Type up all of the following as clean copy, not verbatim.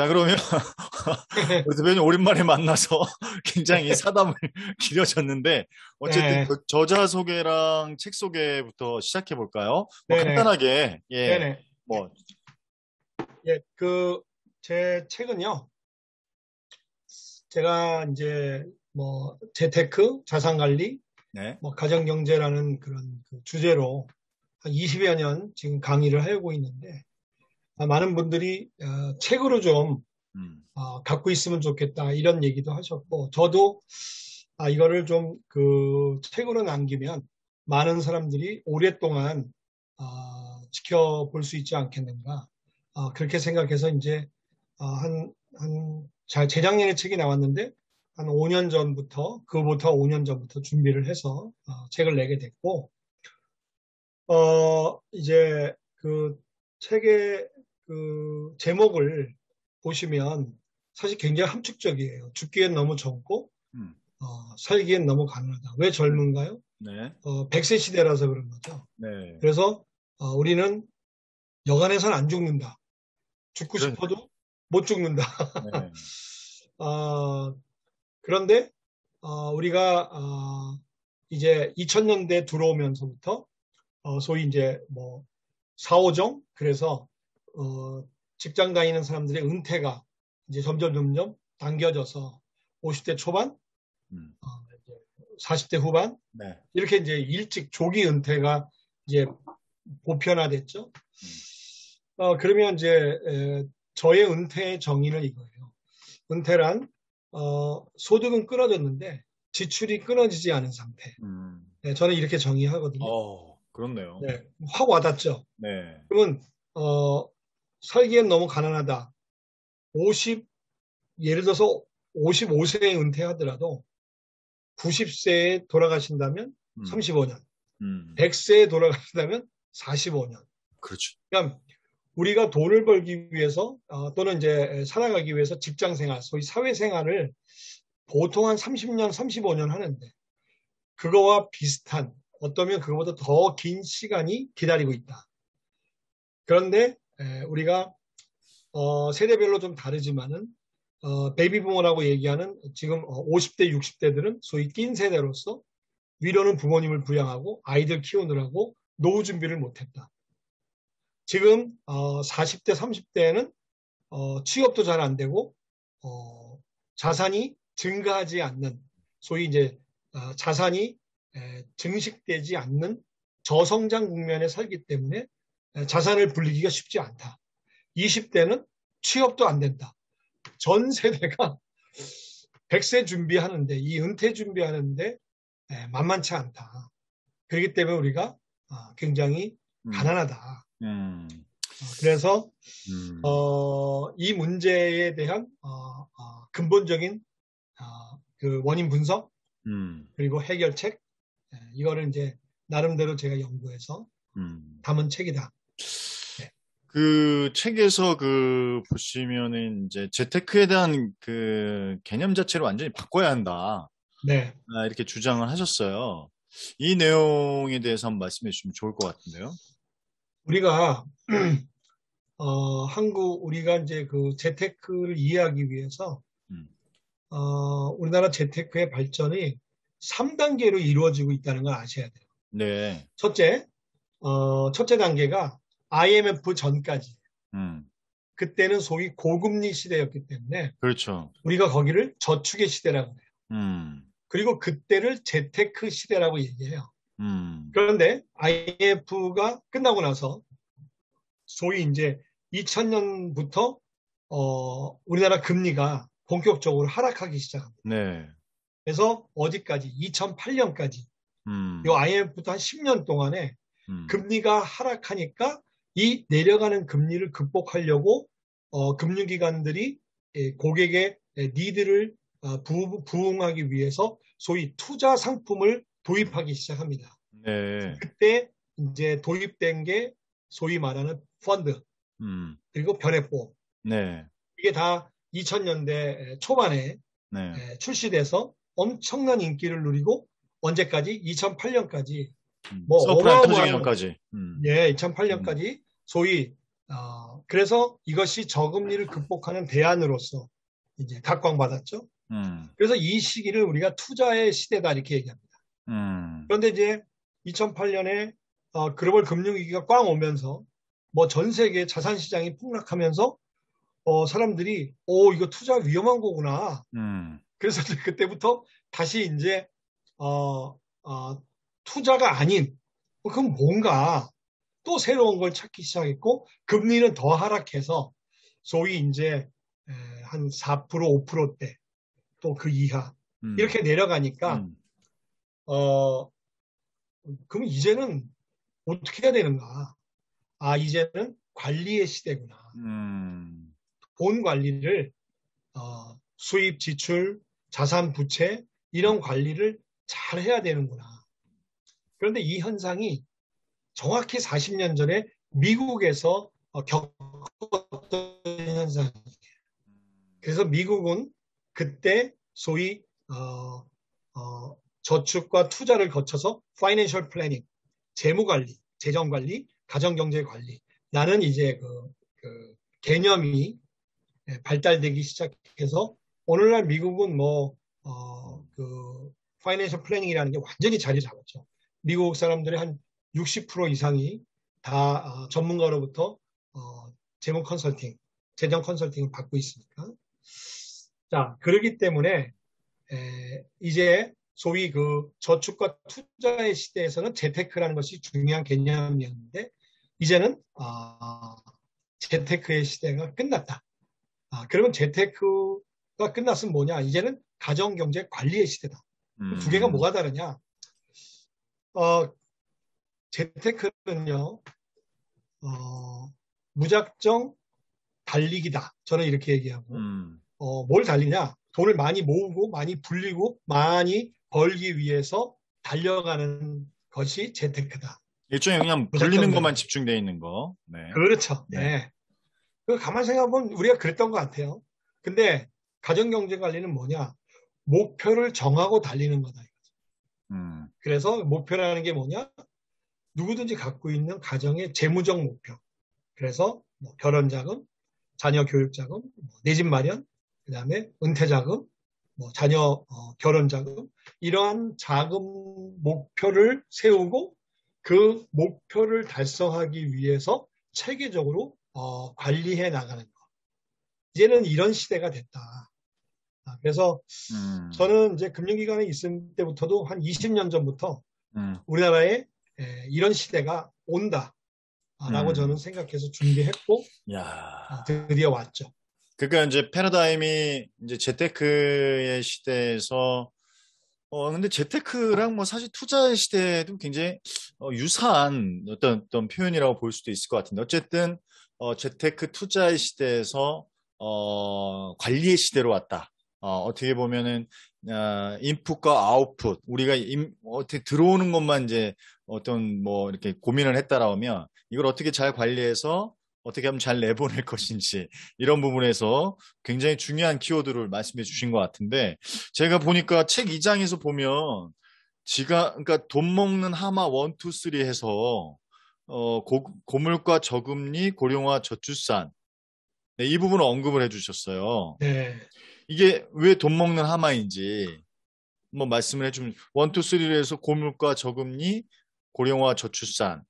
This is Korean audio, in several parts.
자, 그러면 우리 대표님 오랜만에 만나서 굉장히 사담을 길어졌는데 어쨌든 네, 저자 소개랑 책 소개부터 시작해 볼까요? 뭐 네네, 간단하게 예, 네네. 뭐 예, 제 책은요, 제가 이제 뭐, 재테크, 자산관리, 네, 뭐, 가정경제라는 그런 그 주제로 한 20여 년 지금 강의를 하고 있는데, 많은 분들이 책으로 좀 갖고 있으면 좋겠다, 이런 얘기도 하셨고, 저도 이거를 좀 그 책으로 남기면 많은 사람들이 오랫동안 지켜볼 수 있지 않겠는가. 그렇게 생각해서 이제 재작년에 책이 나왔는데 한 5년 전부터, 그보다 5년 전부터 준비를 해서 책을 내게 됐고, 이제 그 책의 그 제목을 보시면 사실 굉장히 함축적이에요. 죽기엔 너무 젊고, 음, 살기엔 너무 가난하다. 왜 젊은가요? 네, 100세 시대라서 그런 거죠. 네, 그래서 우리는 여간해서는 안 죽는다. 죽고 그러니까 싶어도 못 죽는다. 네, 어, 그런데 우리가 이제 2000년대 들어오면서부터 소위 이제 뭐 사오정 그래서 직장 다니는 사람들의 은퇴가 이제 점점 당겨져서 50대 초반, 음, 어, 이제 40대 후반 네, 이렇게 이제 일찍 조기 은퇴가 이제 보편화됐죠. 음, 그러면 이제 저의 은퇴의 정의는 이거예요. 은퇴란 소득은 끊어졌는데 지출이 끊어지지 않은 상태. 음, 네, 저는 이렇게 정의하거든요. 그렇네요. 네, 확 와닿죠. 네, 그러면 살기엔 너무 가난하다. 50 예를 들어서 55세에 은퇴하더라도 90세에 돌아가신다면 음, 35년, 음, 100세에 돌아가신다면 45년. 그렇죠. 그러니까 우리가 돈을 벌기 위해서 또는 이제 살아가기 위해서 직장 생활, 소위 사회 생활을 보통 한 30년, 35년 하는데 그거와 비슷한 어떠면 그거보다 더 긴 시간이 기다리고 있다. 그런데 우리가 세대별로 좀 다르지만은 베이비부모라고 얘기하는 지금 50대, 60대들은 소위 낀 세대로서 위로는 부모님을 부양하고 아이들 키우느라고 노후 준비를 못했다. 지금 40대, 30대에는 취업도 잘 안 되고 자산이 증가하지 않는 소위 이제 자산이 증식되지 않는 저성장 국면에 살기 때문에 자산을 불리기가 쉽지 않다. 20대는 취업도 안 된다. 전 세대가 100세 준비하는데 이 은퇴 준비하는데 만만치 않다. 그렇기 때문에 우리가 굉장히 음, 가난하다. 음, 그래서 음, 이 문제에 대한 근본적인 그 원인 분석 음, 그리고 해결책 이거를 이제 나름대로 제가 연구해서 음. 담은 책이다. 네. 그 책에서 그 보시면은 이제 재테크에 대한 그 개념 자체를 완전히 바꿔야 한다. 네. 이렇게 주장을 하셨어요. 이 내용에 대해서 한번 말씀해 주시면 좋을 것 같은데요. 우리가 우리가 이제 그 재테크를 이해하기 위해서 음, 우리나라 재테크의 발전이 3단계로 이루어지고 있다는 걸 아셔야 돼요. 네, 첫째, 첫째 단계가 IMF 전까지. 음, 그때는 소위 고금리 시대였기 때문에 그렇죠. 우리가 거기를 저축의 시대라고 해요. 음, 그리고 그때를 재테크 시대라고 얘기해요. 음, 그런데 IMF가 끝나고 나서 소위 이제 2000년부터 우리나라 금리가 본격적으로 하락하기 시작합니다. 네, 그래서 어디까지? 2008년까지. 이 음, IMF부터 한 10년 동안에 음, 금리가 하락하니까 이 내려가는 금리를 극복하려고 금융기관들이 고객의 니드를 부응하기 위해서 소위 투자 상품을 도입하기 시작합니다. 네, 그때 이제 도입된 게 소위 말하는 펀드 음, 그리고 변액보험 네, 이게 다 2000년대 초반에 네, 출시돼서 엄청난 인기를 누리고 언제까지? 2008년까지 뭐 서프라임 터지기 어마어마한 전까지. 예, 음, 2008년까지 소위 그래서 이것이 저금리를 극복하는 대안으로서 이제 각광받았죠. 그래서 이 시기를 우리가 투자의 시대다 이렇게 얘기합니다. 그런데 이제 2008년에 글로벌 금융위기가 꽝 오면서 뭐 전 세계 자산 시장이 폭락하면서 사람들이 이거 투자 위험한 거구나. 그래서 그때부터 다시 이제 투자가 아닌 그럼 뭔가 또 새로운 걸 찾기 시작했고 금리는 더 하락해서 소위 이제 한 4%, 5%대 또 그 이하 이렇게 내려가니까 그럼 이제는 어떻게 해야 되는가? 이제는 관리의 시대구나. 돈 관리를 수입, 지출, 자산, 부채 이런 관리를 잘 해야 되는구나. 그런데 이 현상이 정확히 40년 전에 미국에서 겪었던 현상이에요. 그래서 미국은 그때 소위 저축과 투자를 거쳐서 파이낸셜 플래닝, 재무 관리, 재정 관리, 가정 경제 관리 라는 이제 그 개념이 발달되기 시작해서 오늘날 미국은 그 파이낸셜 플래닝이라는 게 완전히 자리 잡았죠. 미국 사람들의 한 60% 이상이 다 전문가로부터 재무 컨설팅, 재정 컨설팅을 받고 있으니까. 자, 그러기 때문에 이제 소위 그 저축과 투자의 시대에서는 재테크라는 것이 중요한 개념이었는데 이제는 재테크의 시대가 끝났다. 그러면 재테크가 끝났으면 뭐냐? 이제는 가정경제 관리의 시대다. 두 개가 뭐가 다르냐? 재테크는요, 무작정 달리기다. 저는 이렇게 얘기하고, 뭘 달리냐? 돈을 많이 모으고, 많이 불리고, 많이 벌기 위해서 달려가는 것이 재테크다. 일종의 그냥 불리는 것만 집중되어 있는 거. 네. 그렇죠. 네. 가만히 생각해보면 우리가 그랬던 것 같아요. 근데 가정경제 관리는 뭐냐? 목표를 정하고 달리는 거다. 그래서 목표라는 게 뭐냐? 누구든지 갖고 있는 가정의 재무적 목표. 그래서 뭐 결혼자금, 자녀 교육자금, 내 집 마련, 그 다음에 은퇴자금, 뭐 자녀 결혼자금 이러한 자금 목표를 세우고 그 목표를 달성하기 위해서 체계적으로 관리해 나가는 것. 이제는 이런 시대가 됐다. 그래서 저는 이제 금융기관에 있을 때부터도 한 20년 전부터 우리나라에 이런 시대가 온다라고 저는 생각해서 준비했고 드디어 왔죠. 그러니까 이제 패러다임이 이제 재테크의 시대에서 근데 재테크랑 뭐 사실 투자의 시대도 굉장히 유사한 어떤 표현이라고 볼 수도 있을 것 같은데 어쨌든 재테크 투자의 시대에서 관리의 시대로 왔다. 어떻게 보면은 인풋과 아웃풋 우리가 어떻게 들어오는 것만 이제 어떤 뭐 이렇게 고민을 했다라면 이걸 어떻게 잘 관리해서 어떻게 하면 잘 내보낼 것인지 이런 부분에서 굉장히 중요한 키워드를 말씀해 주신 것 같은데 제가 보니까 책 2장에서 보면 그러니까 돈 먹는 하마 1, 2, 3 해서 고물가 저금리 고령화 저출산 네, 이 부분을 언급을 해주셨어요. 네. 이게 왜 돈 먹는 하마인지 한번 말씀을 해주면 1, 2, 3를 해서 고물가 저금리 고령화 저출산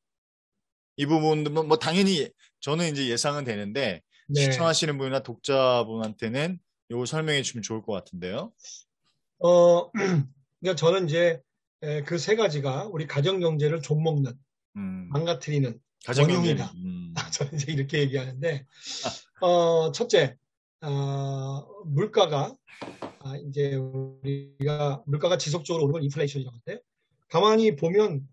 이 부분도 뭐 당연히 저는 이제 예상은 되는데 네. 시청하시는 분이나 독자분한테는 이거 설명해 주면 좋을 것 같은데요. 그러니까 저는 이제 그 세 가지가 우리 가정 경제를 좀먹는, 망가뜨리는 원흉이다. 저는 이제 이렇게 얘기하는데 첫째, 물가가 이제 우리가 물가가 지속적으로 오르는 걸 인플레이션이라고 하는데 가만히 보면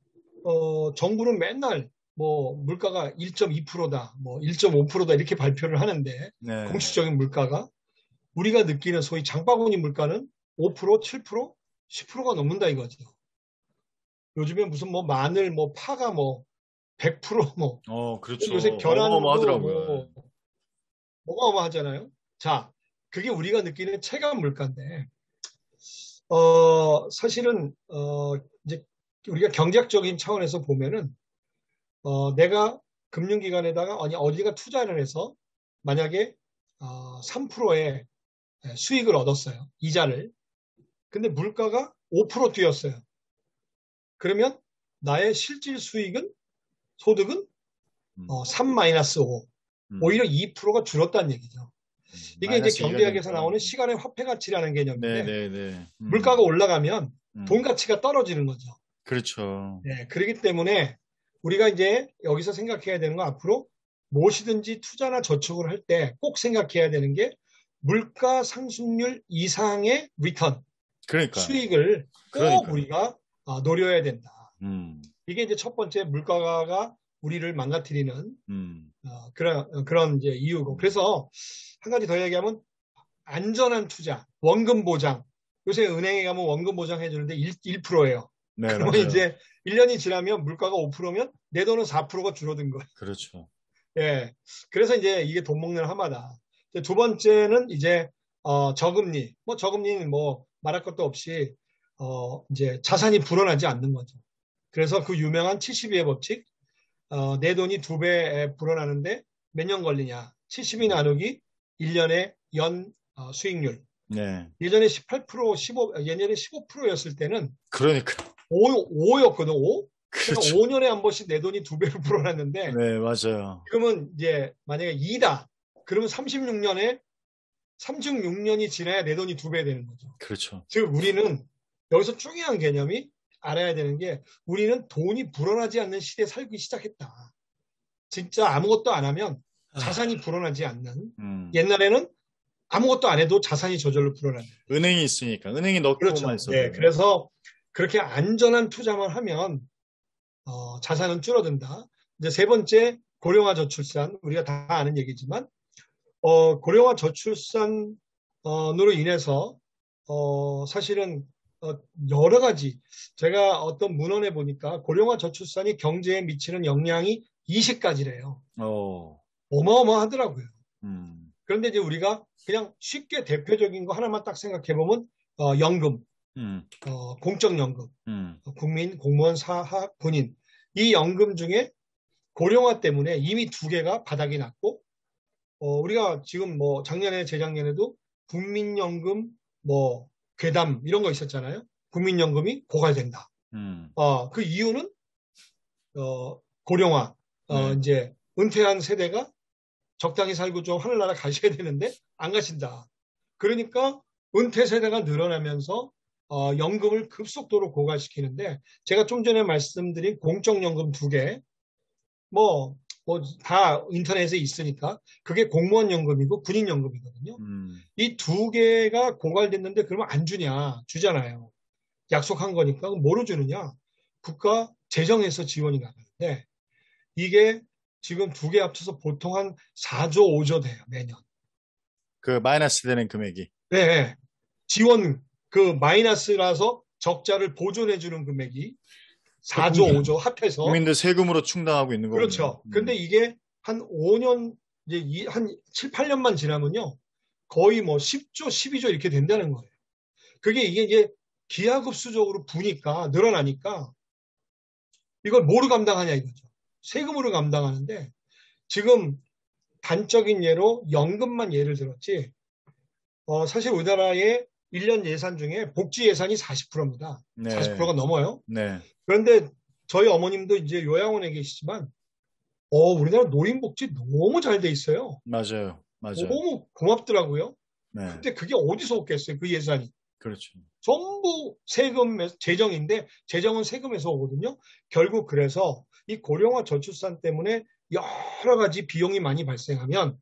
정부는 맨날 뭐 물가가 1.2%다, 뭐 1.5%다 이렇게 발표를 하는데 네. 공식적인 물가가 우리가 느끼는 소위 장바구니 물가는 5%, 7%, 10%가 넘는다 이거죠. 요즘에 무슨 뭐 마늘, 뭐 파가 뭐 100% 뭐. 그렇죠. 요새 계란도 어마어마하더라고요. 어마어마하잖아요. 자, 그게 우리가 느끼는 체감 물가인데, 사실은 이제 우리가 경제학적인 차원에서 보면은 내가 금융기관에다가 아니 어디가 투자를 해서 만약에 3%의 수익을 얻었어요. 이자를. 근데 물가가 5% 뛰었어요. 그러면 나의 실질 수익은 소득은 음, 3-5. 오히려 2%가 줄었다는 얘기죠. 이게 이제 마이너스 2가 경제학에서 되니까. 나오는 시간의 화폐 가치라는 개념인데 네네네. 물가가 올라가면 돈 음. 가치가 떨어지는 거죠. 그렇죠. 네, 그렇기 때문에 우리가 이제 여기서 생각해야 되는 건 앞으로 무엇이든지 투자나 저축을 할 때 꼭 생각해야 되는 게 물가 상승률 이상의 리턴, 그러니까요. 수익을 꼭 그러니까요. 우리가 노려야 된다. 음, 이게 이제 첫 번째 물가가 우리를 망가뜨리는 음, 그런 이제 이유고. 그래서 한 가지 더 얘기하면 안전한 투자, 원금 보장. 요새 은행에 가면 원금 보장 해주는데 1%예요. 네, 그러면 맞아요. 이제 1년이 지나면 물가가 5%면 내 돈은 4%가 줄어든 거예요. 그렇죠. 예. 그래서 이제 이게 돈 먹는 하마다. 두 번째는 이제 저금리. 뭐 저금리는 뭐 말할 것도 없이 이제 자산이 불어나지 않는 거죠. 그래서 그 유명한 72의 법칙. 내 돈이 2배 불어나는데 몇 년 걸리냐. 70이 나누기 1년의 연 수익률. 네. 예전에 18%, 15, 예전에 15%였을 때는 그러니까. 5였거든, 5? 그러니까 그렇죠. 5년에 한 번씩 내 돈이 2배로 불어났는데 네, 맞아요. 지금은 이제 만약에 2다. 그러면 36년이 지나야 내 돈이 2배 되는 거죠. 그렇죠. 즉, 우리는 여기서 중요한 개념이 알아야 되는 게 우리는 돈이 불어나지 않는 시대에 살기 시작했다. 진짜 아무것도 안 하면 아, 자산이 불어나지 않는 음. 옛날에는 아무것도 안 해도 자산이 저절로 불어나는. 은행이 있으니까. 은행이 넣고만 그렇죠. 예. 있어도. 그래서 그렇게 안전한 투자만 하면 자산은 줄어든다. 이제 세 번째 고령화 저출산 우리가 다 아는 얘기지만 고령화 저출산으로 인해서 사실은 여러 가지 제가 어떤 문헌에 보니까 고령화 저출산이 경제에 미치는 영향이 20가지래요. 어, 어마어마하더라고요. 음, 그런데 이제 우리가 그냥 쉽게 대표적인 거 하나만 딱 생각해 보면 연금, 음, 공적연금, 음, 국민, 공무원, 사학, 군인 이 연금 중에 고령화 때문에 이미 2개가 바닥이 났고 우리가 지금 뭐 작년에 재작년에도 국민연금 뭐 괴담 이런 거 있었잖아요. 국민연금이 고갈된다. 음. 그 이유는 고령화 네. 이제 은퇴한 세대가 적당히 살고 좀 하늘나라 가셔야 되는데 안 가신다. 그러니까 은퇴 세대가 늘어나면서 연금을 급속도로 고갈시키는데 제가 좀 전에 말씀드린 공적연금 2개 뭐 다 인터넷에 있으니까 그게 공무원 연금이고 군인 연금이거든요. 음, 이 2개가 고갈됐는데 그러면 안 주냐? 주잖아요. 약속한 거니까 뭐로 주느냐? 국가 재정에서 지원이 나가는데 이게 지금 2개 합쳐서 보통 한 4조, 5조 돼요, 매년. 그 마이너스 되는 금액이. 네, 네. 지원 그 마이너스라서 적자를 보존해 주는 금액이 그 4조, 5조 합해서 국민들 세금으로 충당하고 있는 거군요. 그렇죠. 근데 이게 한 5년 이제 한 7, 8년만 지나면요. 거의 뭐 10조, 12조 이렇게 된다는 거예요. 그게 이게 이제 기하급수적으로 부니까 늘어나니까 이걸 뭐로 감당하냐 이거죠. 세금으로 감당하는데 지금 단적인 예로 연금만 예를 들었지 사실 우리나라의 1년 예산 중에 복지 예산이 40%입니다. 네, 40%가 넘어요. 네, 그런데 저희 어머님도 이제 요양원에 계시지만 우리나라 노인복지 너무 잘 돼 있어요. 맞아요, 맞아요. 너무 고맙더라고요. 네, 근데 그게 어디서 없겠어요, 그 예산이. 그렇죠. 전부 세금, 재정인데, 재정은 세금에서 오거든요. 결국 그래서 이 고령화 저출산 때문에 여러 가지 비용이 많이 발생하면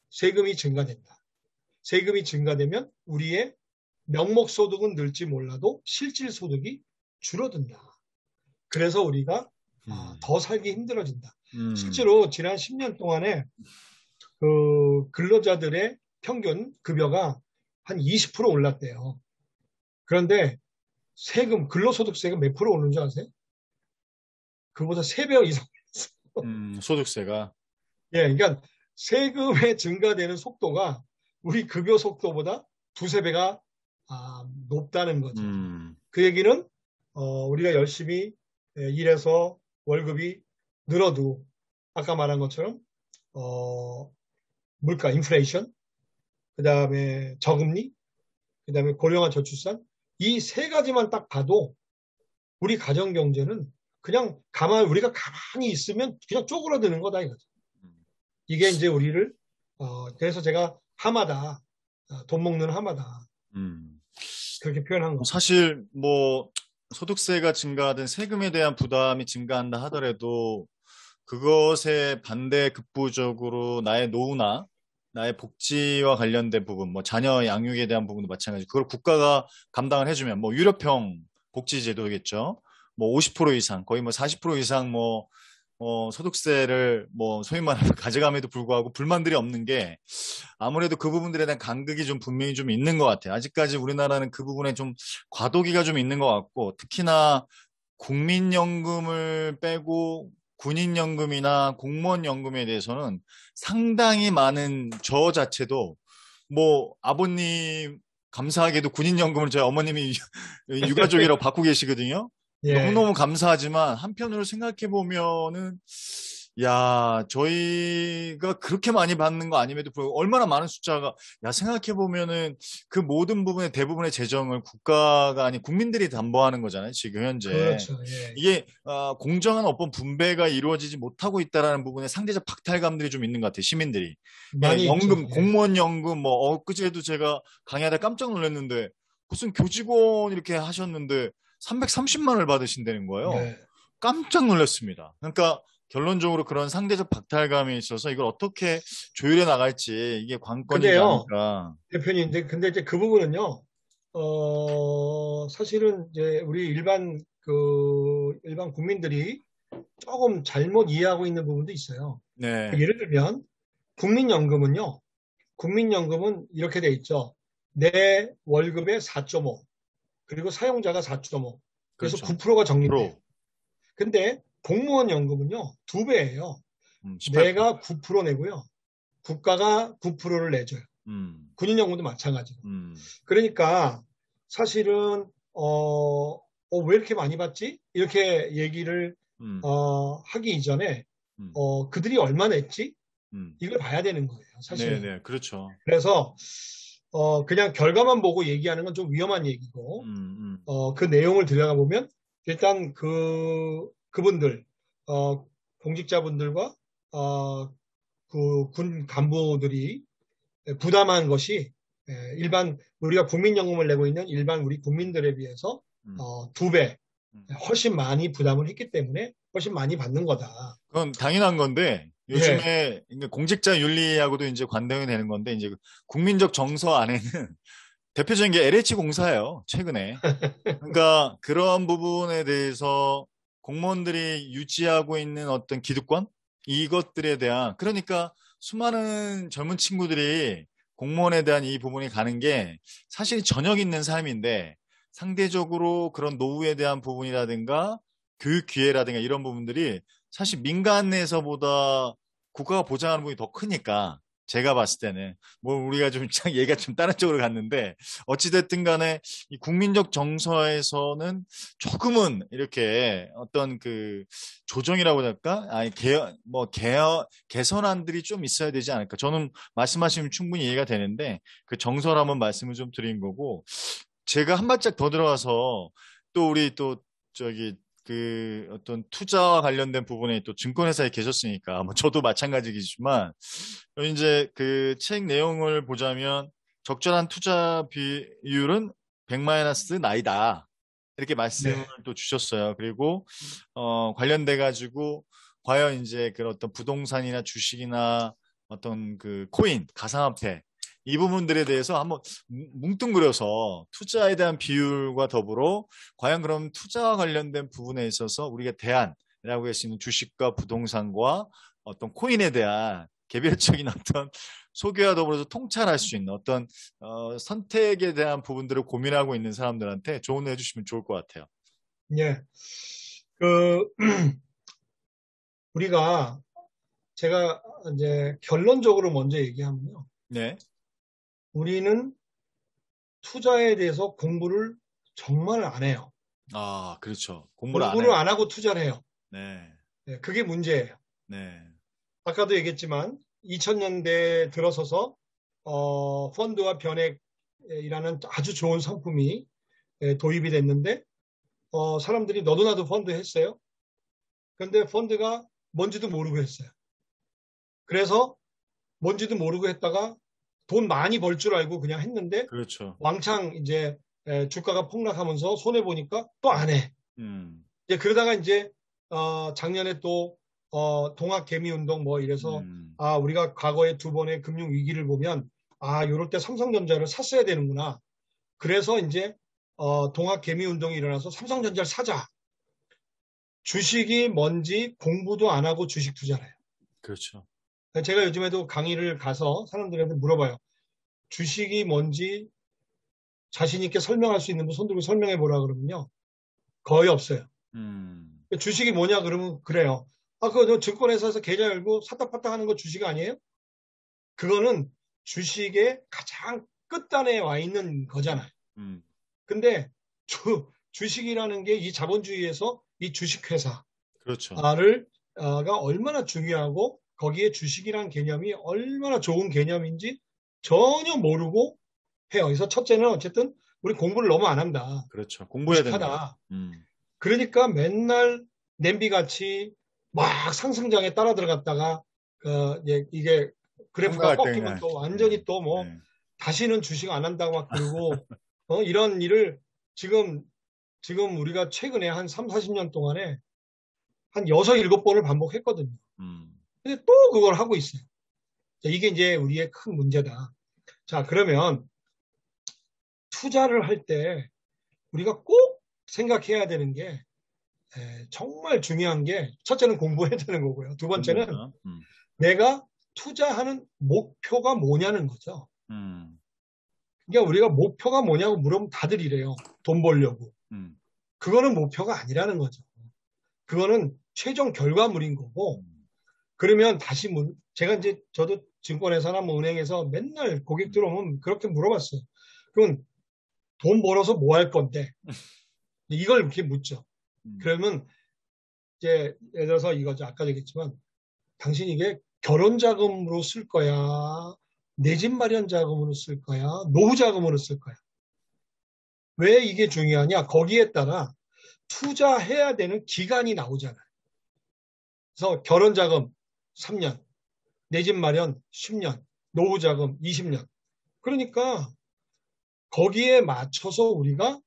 세금이 증가된다. 세금이 증가되면 우리의 명목 소득은 늘지 몰라도 실질 소득이 줄어든다. 그래서 우리가 음, 더 살기 힘들어진다. 음, 실제로 지난 10년 동안에 그 근로자들의 평균 급여가 한 20% 올랐대요. 그런데 세금, 근로소득세가 몇 프로 오른 줄 아세요? 그보다 3배 이상. 소득세가. 예, 그러니까 세금의 증가되는 속도가 우리 급여 속도보다 두세 배가 높다는 거죠. 음, 그 얘기는 우리가 열심히 일해서 월급이 늘어도 아까 말한 것처럼 물가, 인플레이션, 그 다음에 저금리, 그 다음에 고령화 저출산 이 세 가지만 딱 봐도 우리 가정 경제는 그냥 우리가 가만히 있으면 그냥 쪼그라드는 거다 이거죠. 음. 이게 이제 우리를 그래서 제가 하마다 돈 먹는 하마다 음. 그렇게 표현한 겁니다. 사실 뭐 소득세가 증가하든 세금에 대한 부담이 증가한다 하더라도 그것에 반대 극부적으로 나의 노후나 나의 복지와 관련된 부분, 뭐 자녀 양육에 대한 부분도 마찬가지. 그걸 국가가 감당을 해주면 뭐 유럽형 복지제도겠죠. 뭐 50% 이상, 거의 뭐 40% 이상 뭐 소득세를 뭐 소위 말하면 가져감에도 불구하고 불만들이 없는 게 아무래도 그 부분들에 대한 간극이 좀 분명히 좀 있는 것 같아요. 아직까지 우리나라는 그 부분에 좀 과도기가 좀 있는 것 같고 특히나 국민연금을 빼고 군인연금이나 공무원연금에 대해서는 상당히 많은 저 자체도 뭐 아버님 감사하게도 군인연금을 저희 어머님이 유가족이라고 받고 계시거든요. 예, 너무너무 감사하지만 한편으로 생각해 보면은 야, 저희가 그렇게 많이 받는 거 아님에도 불구하고 얼마나 많은 숫자가 야, 생각해 보면은 그 모든 부분의 대부분의 재정을 국가가 아닌 국민들이 담보하는 거잖아요. 지금 현재. 그렇죠. 예, 이게 공정한 어떤 분배가 이루어지지 못하고 있다라는 부분에 상대적 박탈감들이 좀 있는 것 같아요. 시민들이. 예, 많이 있죠. 연금, 예, 공무원 연금 뭐 엊그제도 제가 강의하다 깜짝 놀랐는데 무슨 교직원 이렇게 하셨는데 330만 원을 받으신다는 거예요. 네. 깜짝 놀랐습니다. 그러니까 결론적으로 그런 상대적 박탈감이 있어서 이걸 어떻게 조율해 나갈지 이게 관건이지 근데요, 않을까. 대표님, 근데 이제 그 부분은요, 사실은 이제 우리 일반 국민들이 조금 잘못 이해하고 있는 부분도 있어요. 네, 예를 들면, 국민연금은요, 국민연금은 이렇게 돼 있죠. 내 월급의 4.5, 그리고 사용자가 4.5. 그래서 그렇죠. 9%가 적립돼요. 9%, 근데 공무원 연금은요, 두 배예요. 18%. 내가 9% 내고요. 국가가 9%를 내줘요. 음, 군인연금도 마찬가지고. 음, 그러니까 사실은 왜 이렇게 많이 받지? 이렇게 얘기를 음, 하기 이전에 음, 그들이 얼마 냈지? 음. 이걸 봐야 되는 거예요. 네, 사실은. 네, 그렇죠. 그래서 그냥 결과만 보고 얘기하는 건 좀 위험한 얘기고 음, 그 내용을 들여다 보면 일단 그분들 공직자분들과 그 군 간부들이 부담한 것이 일반 우리가 국민연금을 내고 있는 일반 우리 국민들에 비해서 음, 두 배 음. 훨씬 많이 부담을 했기 때문에 훨씬 많이 받는 거다. 그건 당연한 건데 예, 요즘에 이게 공직자 윤리하고도 이제 관련이 되는 건데 이제 그 국민적 정서 안에는 대표적인 게 LH 공사예요. 최근에. 그러니까 그런 부분에 대해서 공무원들이 유지하고 있는 어떤 기득권? 이것들에 대한, 그러니까 수많은 젊은 친구들이 공무원에 대한 이 부분이 가는 게 사실 저녁 있는 삶인데 상대적으로 그런 노후에 대한 부분이라든가 교육 기회라든가 이런 부분들이 사실 민간에서보다 국가가 보장하는 부분이 더 크니까 제가 봤을 때는 뭐 우리가 좀 얘기가 좀 다른 쪽으로 갔는데 어찌됐든 간에 이 국민적 정서에서는 조금은 이렇게 어떤 그 조정이라고 할까? 아니, 개선안들이 좀 있어야 되지 않을까? 저는 말씀하시면 충분히 이해가 되는데 그 정서를 한번 말씀을 좀 드린 거고 제가 한 발짝 더 들어가서 또 우리 또 저기 그 어떤 투자와 관련된 부분에 또 증권회사에 계셨으니까 뭐 저도 마찬가지겠지만 이제 그 책 내용을 보자면 적절한 투자 비율은 100마이너스 나이다. 이렇게 말씀을 네, 또 주셨어요. 그리고 관련돼 가지고 과연 이제 그런 어떤 부동산이나 주식이나 어떤 그 코인, 가상화폐 이 부분들에 대해서 한번 뭉뚱그려서 투자에 대한 비율과 더불어 과연 그럼 투자와 관련된 부분에 있어서 우리가 대안이라고 할 수 있는 주식과 부동산과 어떤 코인에 대한 개별적인 어떤 소개와 더불어서 통찰할 수 있는 어떤 선택에 대한 부분들을 고민하고 있는 사람들한테 조언해 주시면 좋을 것 같아요. 예. 그 우리가 제가 이제 결론적으로 먼저 얘기하면요. 네. 우리는 투자에 대해서 공부를 정말 안 해요. 아, 그렇죠. 공부를 안 공부를 해요. 안 하고 투자를 해요. 네. 네, 그게 문제예요. 네. 아까도 얘기했지만 2000년대 들어서서 펀드와 변액이라는 아주 좋은 상품이 도입이 됐는데 사람들이 너도 나도 펀드 했어요. 그런데 펀드가 뭔지도 모르고 했어요. 그래서 뭔지도 모르고 했다가 돈 많이 벌 줄 알고 그냥 했는데 그렇죠. 왕창 이제 주가가 폭락하면서 손해 보니까 또 안 해. 음, 이제 그러다가 이제 작년에 또 동학 개미 운동 뭐 이래서 음, 우리가 과거에 두 번의 금융 위기를 보면 요럴 때 삼성전자를 샀어야 되는구나. 그래서 이제 동학 개미 운동이 일어나서 삼성전자를 사자. 주식이 뭔지 공부도 안 하고 주식 투자를 해요. 그렇죠. 제가 요즘에도 강의를 가서 사람들한테 물어봐요. 주식이 뭔지 자신 있게 설명할 수 있는 분 손 들고 설명해 보라 그러면요. 거의 없어요. 음, 주식이 뭐냐 그러면 그래요. 그거 증권회사에서 계좌 열고 샀다 팔다 하는 거 주식 아니에요? 그거는 주식의 가장 끝단에 와 있는 거잖아요. 음, 근데 주식이라는 게 이 자본주의에서 이 주식회사를 그렇죠. 가 얼마나 중요하고 거기에 주식이란 개념이 얼마나 좋은 개념인지 전혀 모르고 해요. 그래서 첫째는 어쨌든 우리 공부를 너무 안 한다. 그렇죠. 공부해야 되는 거죠. 무식하다. 음, 그러니까 맨날 냄비같이 막 상승장에 따라 들어갔다가 이게 그래프가 폭락할 때 꺾이면 그냥, 또 완전히 또 뭐 네. 다시는 주식 안 한다고 막 그러고 이런 일을 지금 우리가 최근에 한 3, 40년 동안에 한 6, 7번을 반복했거든요. 음, 근데 또 그걸 하고 있어요. 자, 이게 이제 우리의 큰 문제다. 자, 그러면 투자를 할 때 우리가 꼭 생각해야 되는 게 정말 중요한 게 첫째는 공부해야 되는 거고요. 두 번째는 공부죠. 내가 투자하는 목표가 뭐냐는 거죠. 음, 그러니까 우리가 목표가 뭐냐고 물으면 다들 이래요. 돈 벌려고. 음, 그거는 목표가 아니라는 거죠. 그거는 최종 결과물인 거고 음, 그러면 다시 제가 이제 저도 증권회사나 뭐 은행에서 맨날 고객 들어오면 그렇게 물어봤어요. 그럼 돈 벌어서 뭐 할 건데? 이걸 이렇게 묻죠. 음, 그러면 이제 예를 들어서 이거죠. 아까 얘기했지만 당신 이게 결혼 자금으로 쓸 거야? 내 집 마련 자금으로 쓸 거야? 노후 자금으로 쓸 거야? 왜 이게 중요하냐? 거기에 따라 투자해야 되는 기간이 나오잖아요. 그래서 결혼 자금 3년, 내 집 마련 10년, 노후 자금 20년. 그러니까 거기에 맞춰서 우리가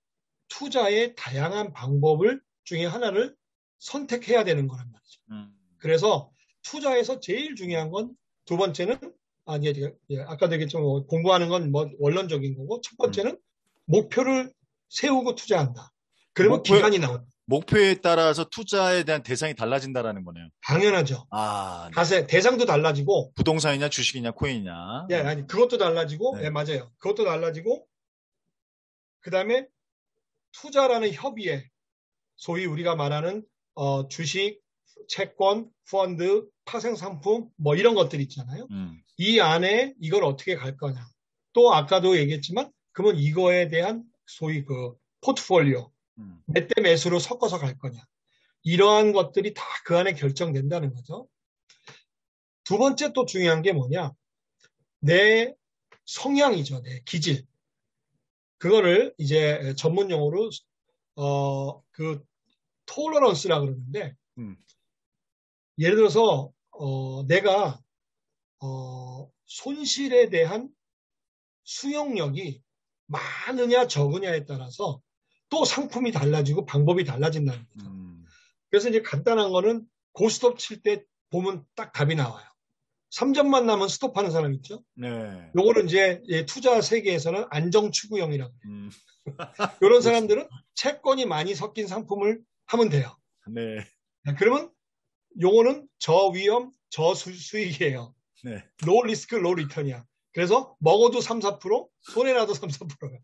투자의 다양한 방법을 중에 하나를 선택해야 되는 거란 말이죠. 음, 그래서 투자에서 제일 중요한 건 두 번째는 아까도 얘기했지만 공부하는 건 뭐 원론적인 거고 첫 음. 번째는 목표를 세우고 투자한다. 그러면 목표, 기간이 나온다. 목표에 따라서 투자에 대한 대상이 달라진다라는 거네요. 당연하죠. 아, 네. 대상도 달라지고 부동산이냐, 주식이냐, 코인이냐. 아니 그것도 달라지고 네. 맞아요. 그것도 달라지고 그다음에 투자라는 협의에 소위 우리가 말하는 주식, 채권, 펀드, 파생상품 뭐 이런 것들 있잖아요. 이 안에 이걸 어떻게 갈 거냐. 또 아까도 얘기했지만 그러면 이거에 대한 소위 그 포트폴리오 몇 대 몇으로 섞어서 갈 거냐. 이러한 것들이 다 그 안에 결정된다는 거죠. 두 번째 또 중요한 게 뭐냐. 내 성향이죠. 내 기질. 그거를 이제 전문 용어로 그 톨러런스라 그러는데 예를 들어서 내가 손실에 대한 수용력이 많으냐 적으냐에 따라서 또 상품이 달라지고 방법이 달라진다는 거죠. 그래서 이제 간단한 거는 고스톱 칠 때 보면 딱 답이 나와요. 3점만 나면 스톱하는 사람 있죠? 네. 요거는 이제 투자 세계에서는 안정추구형이라고 해요. 이런 그렇죠. 사람들은 채권이 많이 섞인 상품을 하면 돼요. 네. 그러면 요거는 저위험, 저수익이에요. 네. 로우 리스크, 로우 리턴이야. 그래서 먹어도 3, 4%, 손해나도 3, 4%야.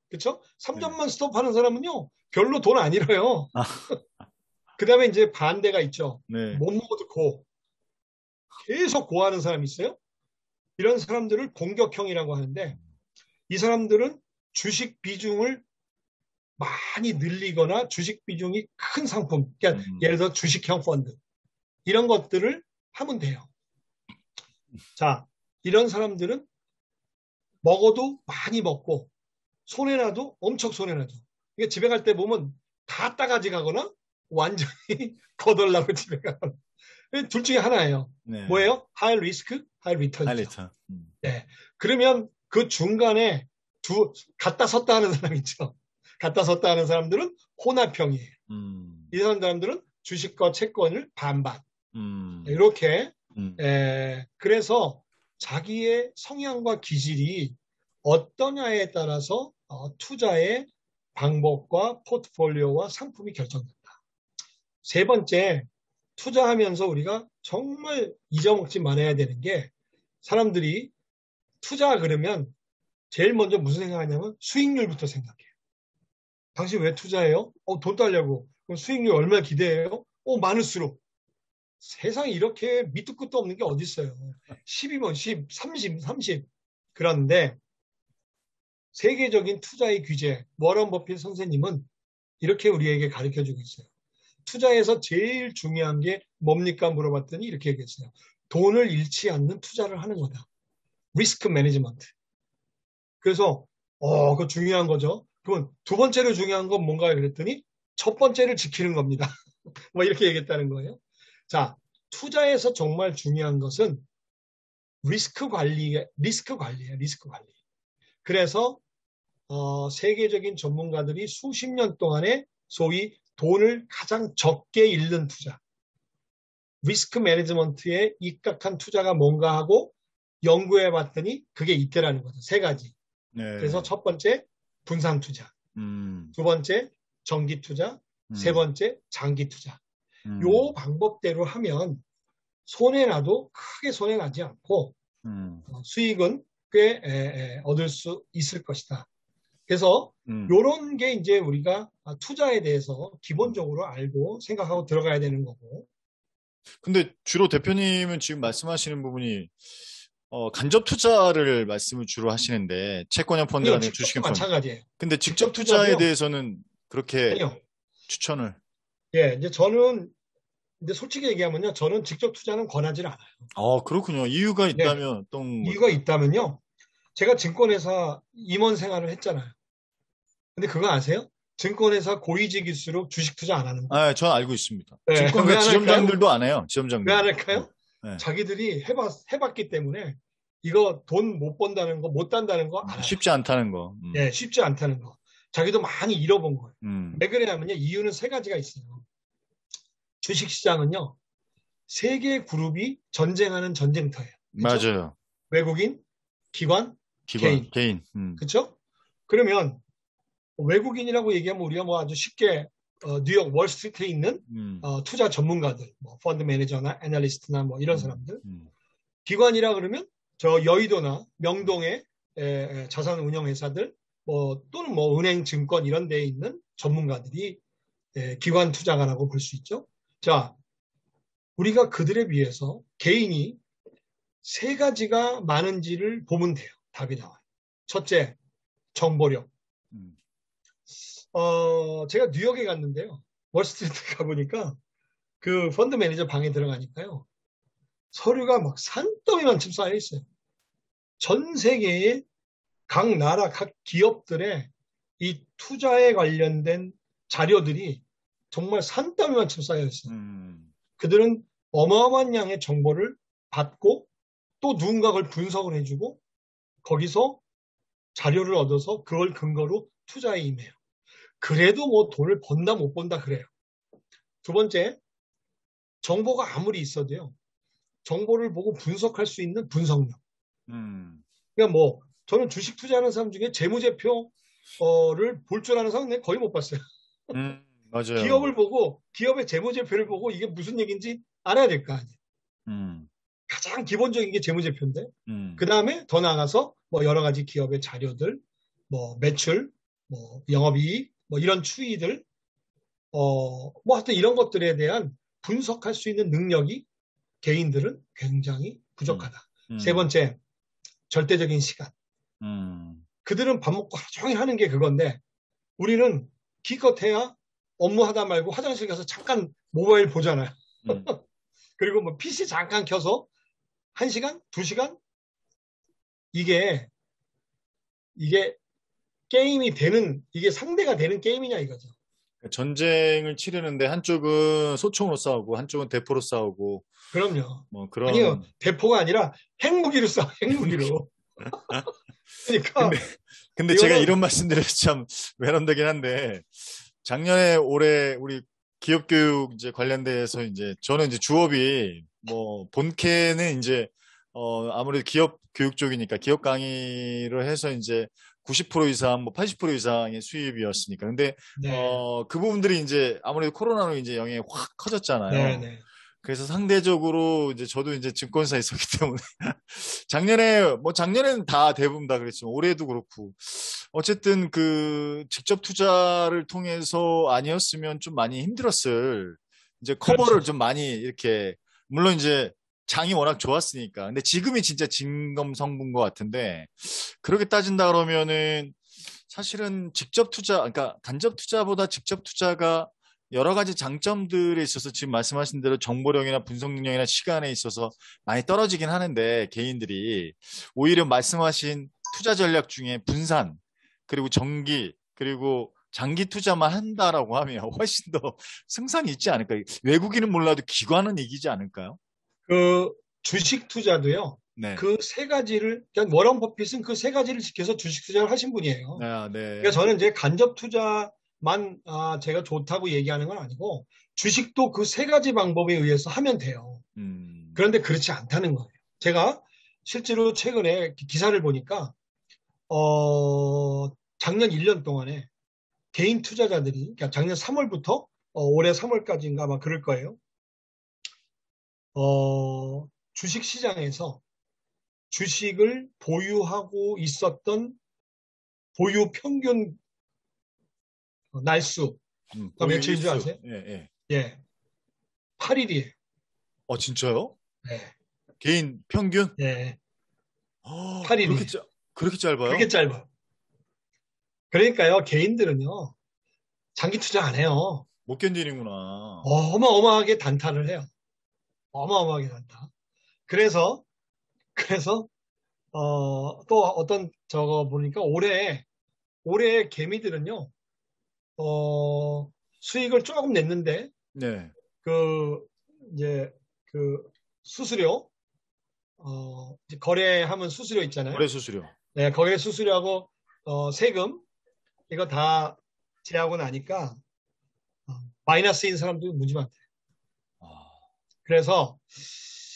그렇죠? 3점만 스톱하는 사람은요. 별로 돈 안 잃어요. 그 다음에 이제 반대가 있죠. 네. 못 먹어도 고. 계속 고하는 사람이 있어요. 이런 사람들을 공격형이라고 하는데 이 사람들은 주식 비중을 많이 늘리거나 주식 비중이 큰 상품, 그러니까 예를 들어 주식형 펀드 이런 것들을 하면 돼요. 자, 이런 사람들은 먹어도 많이 먹고 손해나도 엄청 손해나죠. 이게 집에 갈 때 보면 다 따가지 가거나 완전히 거덜나고 집에 가거나 둘 중에 하나예요. 네. 뭐예요? 하이 리스크, 하이 리턴이죠. 하이라이터. 네. 그러면 그 중간에 갔다 섰다 하는 사람 있죠. 갔다 섰다 하는 사람들은 혼합형이에요. 이 사람들은 주식과 채권을 반반. 음, 이렇게 음, 그래서 자기의 성향과 기질이 어떠냐에 따라서 투자의 방법과 포트폴리오와 상품이 결정된다. 세 번째, 투자하면서 우리가 정말 잊어먹지 말아야 되는 게 사람들이 투자 그러면 제일 먼저 무슨 생각하냐면 수익률부터 생각해요. 당신 왜 투자해요? 돈 따려고. 그럼 수익률 얼마 기대해요? 많을수록. 세상에 이렇게 밑도 끝도 없는 게 어디 있어요. 10이면 10, 30, 30. 그런데 세계적인 투자의 규제, 워런 버핏 선생님은 이렇게 우리에게 가르쳐 주고 있어요. 투자에서 제일 중요한 게 뭡니까 물어봤더니 이렇게 얘기했어요. 돈을 잃지 않는 투자를 하는 거다. 리스크 매니지먼트. 그래서 그거 중요한 거죠. 그러면 두 번째로 중요한 건 뭔가요? 그랬더니 첫 번째를 지키는 겁니다. 뭐 이렇게 얘기했다는 거예요. 자, 투자에서 정말 중요한 것은 리스크 관리예요. 리스크 관리. 그래서 세계적인 전문가들이 수십 년 동안에 소위 돈을 가장 적게 잃는 투자, 리스크 매니지먼트에 입각한 투자가 뭔가 하고 연구해 봤더니 그게 있더라는 거죠. 세 가지. 그래서 네. 첫 번째 분산 투자, 음, 두 번째 정기 투자, 세 음, 번째 장기 투자. 요 음, 방법대로 하면 손해나도 크게 손해나지 않고 음, 수익은 꽤 얻을 수 있을 것이다. 그래서 음. 이런 게 이제 우리가 투자에 대해서 기본적으로 알고 생각하고 들어가야 되는 거고. 근데 주로 대표님은 지금 말씀하시는 부분이 간접 투자를 말씀을 주로 하시는데 채권형 펀드가 아니요, 아니라 직접도 주식형 펀드. 마찬가지예요. 근데 직접 직접 투자에 투자도요. 대해서는 그렇게 아니요. 추천을. 예, 이제 저는 근데 솔직히 얘기하면요, 저는 직접 투자는 권하지 않아요. 그렇군요. 이유가 네, 있다면 어떤 이유가 걸까요? 있다면요, 제가 증권회사 임원 생활을 했잖아요. 근데 그거 아세요? 증권회사 고위직일수록 주식 투자 안 하는 거. 아, 저는 알고 있습니다. 네, 왜 증권가 안 할까요? 지점장들도 안 해요. 왜 안 지점장들도. 네. 할까요? 네. 자기들이 해봤기 때문에 이거 돈 못 번다는 거, 못 단다는 거 알아요. 쉽지 않다는 거. 예, 쉽지 않다는 거. 자기도 많이 잃어본 거예요. 음. 왜 그러냐면요, 이유는 세 가지가 있어요. 주식시장은요, 세 개의 그룹이 전쟁하는 전쟁터예요. 그렇죠? 맞아요. 외국인, 기관, 기관, 개인. 개인. 그렇죠? 그러면 외국인이라고 얘기하면 우리가 뭐 아주 쉽게 뉴욕 월스트리트에 있는 음, 투자 전문가들, 뭐 펀드 매니저나 애널리스트나 뭐 이런 음, 사람들. 음, 기관이라 그러면 저 여의도나 명동의 자산 운용 회사들 뭐 또는 뭐 은행 증권 이런 데에 있는 전문가들이 기관 투자가라고 볼 수 있죠. 자, 우리가 그들에 비해서 개인이 세 가지가 많은지를 보면 돼요. 답이 나와요. 첫째, 정보력. 음, 제가 뉴욕에 갔는데요. 월스트리트 가보니까 그 펀드 매니저 방에 들어가니까요. 서류가 막 산더미만큼 쌓여 있어요. 전 세계의 각 나라, 각 기업들의 이 투자에 관련된 자료들이 정말 산더미만큼 쌓여 있어요. 음, 그들은 어마어마한 양의 정보를 받고 또 누군가 그걸 분석을 해주고 거기서 자료를 얻어서 그걸 근거로 투자에 임해요. 그래도 뭐 돈을 번다 못 번다 그래요. 두 번째, 정보가 아무리 있어도요. 정보를 보고 분석할 수 있는 분석력. 음, 그러니까 뭐 저는 주식 투자하는 사람 중에 재무제표를 볼 줄 아는 사람은 거의 못 봤어요. 맞아요. 기업의 재무제표를 보고 이게 무슨 얘기인지 알아야 될 거 아니에요. 음, 가장 기본적인 게 재무제표인데, 그 음, 다음에 더 나아가서 뭐 여러 가지 기업의 자료들, 뭐 매출, 뭐 영업이익, 뭐 이런 추이들, 뭐 하여튼 이런 것들에 대한 분석할 수 있는 능력이 개인들은 굉장히 음, 부족하다. 세 음, 번째, 절대적인 시간. 음, 그들은 밥 먹고 하루 종일 하는 게 그건데, 우리는 기껏해야 업무하다 말고 화장실 가서 잠깐 모바일 보잖아요. 음, 그리고 뭐 PC 잠깐 켜서 1시간? 2시간? 이게, 이게 게임이 되는, 이게 상대가 되는 게임이냐 이거죠. 전쟁을 치르는데 한쪽은 소총으로 싸우고 한쪽은 대포로 싸우고 그럼요. 뭐 아니요, 그런. 대포가 아니라 핵무기로 싸워, 핵무기로. 그러니까, 근데 근데 제가 이거는, 이런 말씀드려서 참 외람되긴 한데 작년에 올해 우리 기업 교육 이제 관련돼서 이제 저는 이제 주업이 뭐 본캐는 이제 아무래도 기업 교육 쪽이니까 기업 강의를 해서 이제 90% 이상 뭐 80% 이상의 수입이었으니까. 근데 네, 그 부분들이 이제 아무래도 코로나로 이제 영향이 확 네, 커졌잖아요. 네. 그래서 상대적으로 이제 저도 이제 증권사에 있었기 때문에 작년에 뭐 작년에는 다 대부분 다 그랬지만 올해도 그렇고 어쨌든 그 직접 투자를 통해서 아니었으면 좀 많이 힘들었을 이제 커버를 그렇죠. 좀 많이 이렇게 물론 이제 장이 워낙 좋았으니까 근데 지금이 진짜 진검성부인 것 같은데 그렇게 따진다 그러면은 사실은 직접 투자 그러니까 간접 투자보다 직접 투자가 여러 가지 장점들에 있어서 지금 말씀하신 대로 정보력이나 분석 능력이나 시간에 있어서 많이 떨어지긴 하는데 개인들이 오히려 말씀하신 투자 전략 중에 분산 그리고 정기 그리고 장기 투자만 한다라고 하면 훨씬 더 승산이 있지 않을까요? 외국인은 몰라도 기관은 이기지 않을까요? 그 주식 투자도요. 네. 그 세 가지를, 그냥 워런 버핏은 그 세 가지를 지켜서 주식 투자를 하신 분이에요. 아, 그러니까 네. 저는 이제 간접 투자만 제가 좋다고 얘기하는 건 아니고 주식도 그 세 가지 방법에 의해서 하면 돼요. 음, 그런데 그렇지 않다는 거예요. 제가 실제로 최근에 기사를 보니까 작년 1년 동안에 개인 투자자들이 그러니까 작년 3월부터 올해 3월까지인가 아마 그럴 거예요. 주식 시장에서 주식을 보유하고 있었던 보유 평균 날수가 보유 며칠인 줄 일수. 아세요? 예, 예. 예, 8일이에요. 진짜요? 네, 개인 평균? 예, 그렇게 8일이에요. 그렇게 그렇게 짧아요? 짧아요. 그러니까요, 개인들은요, 장기 투자 안 해요. 못 견디는구나. 어마어마하게 단타를 해요. 어마어마하게 단타. 그래서, 그래서, 또 어떤 저거 보니까 올해 개미들은요, 수익을 조금 냈는데, 네. 그, 이제, 그, 수수료, 이제 거래하면 수수료 있잖아요. 거래 수수료. 네, 거래 수수료하고, 세금, 이거 다 제하고 나니까, 어, 마이너스인 사람도 무지 많대요. 아, 그래서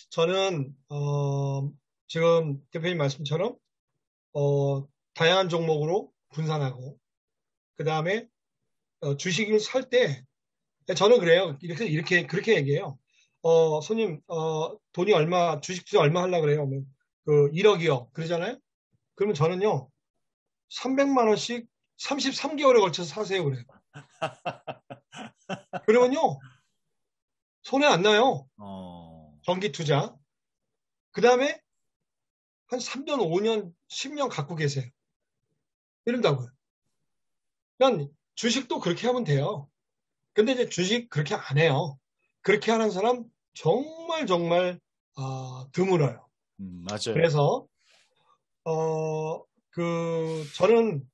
저는, 지금 대표님 말씀처럼, 다양한 종목으로 분산하고, 그 다음에, 주식을 살 때, 저는 그래요. 그렇게 얘기해요. 손님, 돈이 얼마, 주식 투자 얼마 하려고 그래요? 그 1억이요. 그러잖아요? 그러면 저는요, 300만 원씩 33개월에 걸쳐서 사세요. 그래요. 그러면요, 손해 안 나요. 어, 정기 투자. 그 다음에 한 3년, 5년, 10년 갖고 계세요. 이런다고요. 그냥 주식도 그렇게 하면 돼요. 근데 이제 주식 그렇게 안 해요. 그렇게 하는 사람 정말 정말 드물어요. 맞아요. 그래서 저는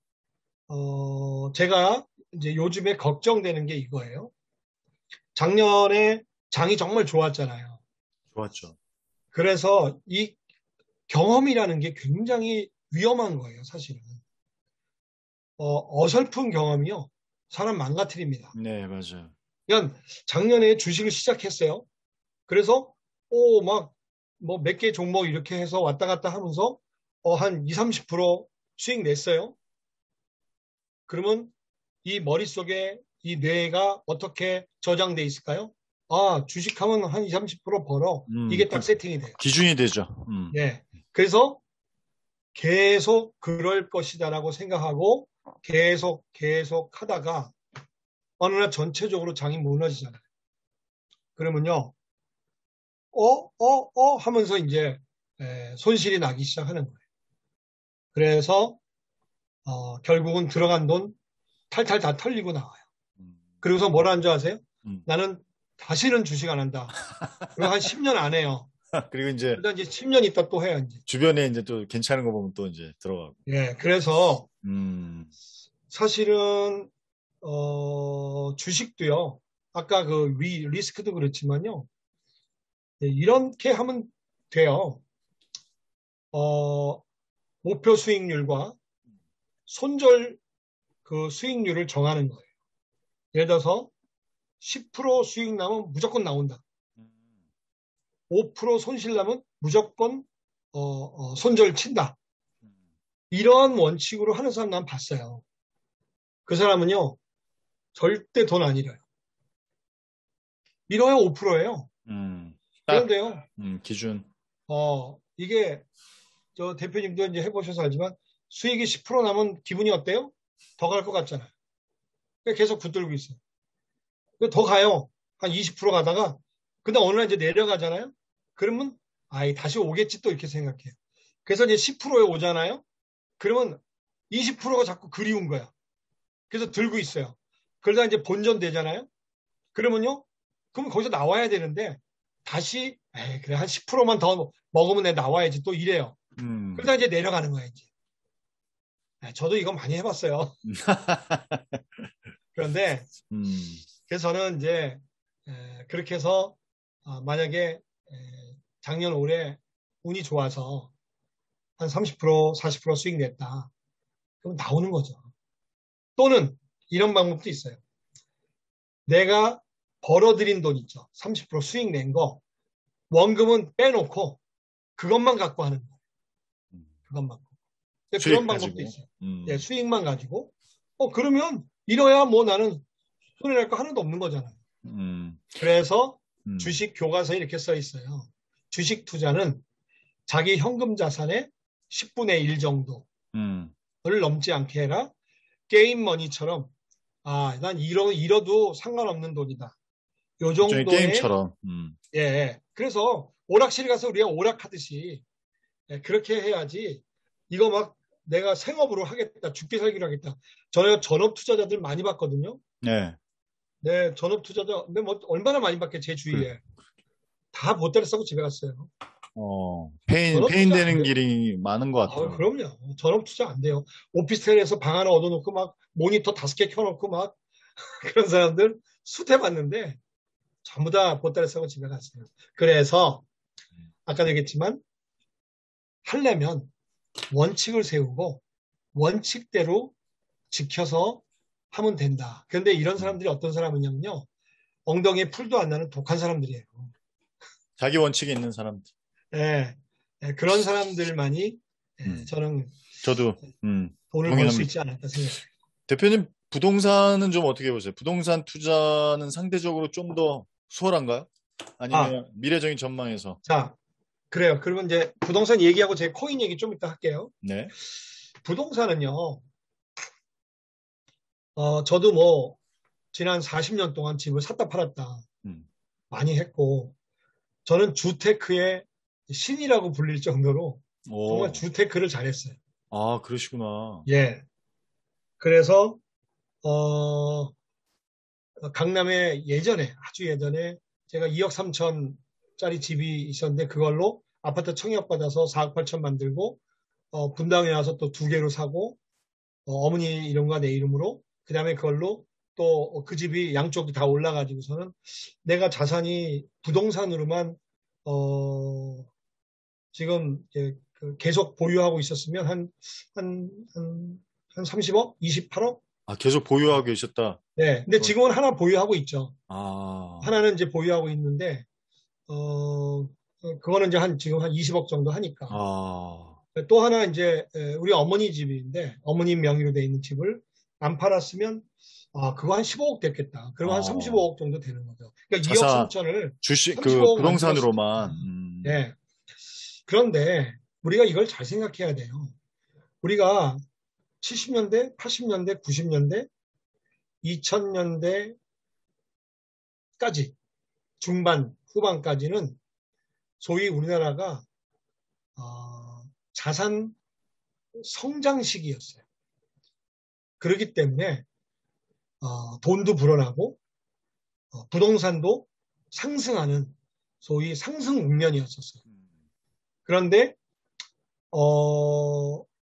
제가 이제 요즘에 걱정되는 게 이거예요. 작년에 장이 정말 좋았잖아요. 좋았죠. 그래서 이 경험이라는 게 굉장히 위험한 거예요, 사실은. 어설픈 경험이요. 사람 망가뜨립니다. 네, 맞아요. 그냥 작년에 주식을 시작했어요. 그래서 막 뭐 몇 개 종목 이렇게 해서 왔다 갔다 하면서 한 2, 30% 수익 냈어요. 그러면 이 머릿속에 이 뇌가 어떻게 저장돼 있을까요? 주식하면 한 2, 30% 벌어. 이게 딱 세팅이 돼요. 기준이 되죠. 예. 그래서 계속 그럴 것이다라고 생각하고 계속 하다가 어느 날 전체적으로 장이 무너지잖아요. 그러면요, 하면서 이제 손실이 나기 시작하는 거예요. 그래서 결국은 들어간 돈 탈탈 다 털리고 나와요. 음, 그리고서 뭘 한 줄 아세요? 음. 나는 다시는 주식 안 한다. 그리고 한 10년 안 해요. 그리고 이제 그러다 이제 10년 있다 또 해야 이제. 주변에 이제 또 괜찮은 거 보면 또 이제 들어가고. 예, 그래서 음, 사실은 주식도요. 아까 그 리스크도 그렇지만요. 예, 이렇게 하면 돼요. 어, 목표 수익률과 손절 그 수익률을 정하는 거예요. 예를 들어서 10% 수익 나면 무조건 나온다. 5% 손실 나면 무조건 손절 친다. 이러한 원칙으로 하는 사람 난 봤어요. 그 사람은요, 절대 돈 안 잃어요. 잃어야 5%예요. 딱, 그런데요, 기준. 이게 저 대표님도 이제 해보셔서 알지만 수익이 10% 나면 기분이 어때요? 더 갈 것 같잖아요. 그러니까 계속 붙들고 있어요. 더 가요. 한 20% 가다가 근데 어느 날 이제 내려가잖아요. 그러면 아이 다시 오겠지 또 이렇게 생각해요. 그래서 이제 10%에 오잖아요. 그러면 20%가 자꾸 그리운 거야. 그래서 들고 있어요. 그러다 이제 본전 되잖아요. 그러면요. 그러면 거기서 나와야 되는데 다시 에이, 그래 한 10%만 더 먹으면 내 나와야지 또 이래요. 그러다 이제 내려가는 거야 이제. 저도 이거 많이 해봤어요. 그런데 그래서 저는 이제 그렇게 해서 만약에 작년 올해 운이 좋아서 한 30%, 40% 수익 냈다. 그럼 나오는 거죠. 또는 이런 방법도 있어요. 내가 벌어들인 돈 있죠. 30% 수익 낸 거. 원금은 빼놓고 그것만 갖고 하는 거예요. 그것만. 수익 그런 방법도 가지고. 있어요. 예, 수익만 가지고. 그러면 이뤄야 뭐 나는 손해날 거 하나도 없는 거잖아요. 그래서 음, 주식 교과서에 이렇게 써 있어요. 주식 투자는 자기 현금 자산의 10분의 1 정도를 음. 넘지 않게 해라. 게임 머니처럼 난 잃어도 상관없는 돈이다. 요 일종의 정도의 게임처럼. 예. 예. 그래서 오락실 가서 우리가 오락하듯이 예, 그렇게 해야지 이거 막 내가 생업으로 하겠다. 죽기 살기로 하겠다. 저는 전업 투자자들 많이 봤거든요. 네. 네, 전업 투자자 근데 뭐 얼마나 많이 봤게 제 그, 주위에 다 보따리 싸고 집에 갔어요. 전업 페인 투자 안 되는 돼요. 길이 많은 것 같더라고요. 그럼요. 전업 투자 안 돼요. 오피스텔에서 방 하나 얻어놓고 막 모니터 5개 켜놓고 막 그런 사람들 수대 봤는데 전부 다 보따리 싸고 집에 갔어요. 그래서 아까도 얘기했지만 하려면 원칙을 세우고 원칙대로 지켜서 하면 된다. 그런데 이런 음. 사람들이 어떤 사람이냐면요. 엉덩이에 풀도 안 나는 독한 사람들이에요. 자기 원칙이 있는 사람들. 예, 그런 사람들만이 음. 저는 저도, 돈을 벌 수 동의합니다. 있지 않을까 생각해요. 대표님, 부동산은 좀 어떻게 보세요? 부동산 투자는 상대적으로 좀 더 수월한가요? 아, 아니면 미래적인 전망에서? 자, 그래요. 그러면 이제 부동산 얘기하고 제 코인 얘기 좀 이따 할게요. 네. 부동산은요, 저도 뭐, 지난 40년 동안 집을 샀다 팔았다 음. 많이 했고, 저는 주테크의 신이라고 불릴 정도로 정말 오, 주테크를 잘했어요. 아, 그러시구나. 예. 그래서, 어, 강남에 예전에, 아주 예전에 제가 2억 3천짜리 집이 있었는데 그걸로 아파트 청약받아서 4억 8천 만들고, 분당에 와서 또 2개로 사고, 어머니 이름과 내 이름으로, 그 다음에 그걸로 또 그 집이 양쪽이 다 올라가지고서는 내가 자산이 부동산으로만, 어, 지금 계속 보유하고 있었으면 한 30억? 28억? 아, 계속 보유하고 계셨다. 네. 근데 지금은 하나 보유하고 있죠. 아, 하나는 이제 보유하고 있는데, 그거는 이제 지금 한 20억 정도 하니까. 아, 또 하나 이제, 우리 어머니 집인데, 어머님 명의로 돼 있는 집을 안 팔았으면, 그거 한 15억 됐겠다. 그러면 한 아, 35억 정도 되는 거죠. 그러니까 2억 자산, 3천을 주식, 35억 만들었을 수 부동산으로만, 있다. 예. 그런데 우리가 이걸 잘 생각해야 돼요. 우리가 70년대, 80년대, 90년대, 2000년대까지 중반, 후반까지는 소위 우리나라가 자산 성장 시기였어요. 그렇기 때문에 돈도 불어나고 부동산도 상승하는 소위 상승 국면이었었어요. 그런데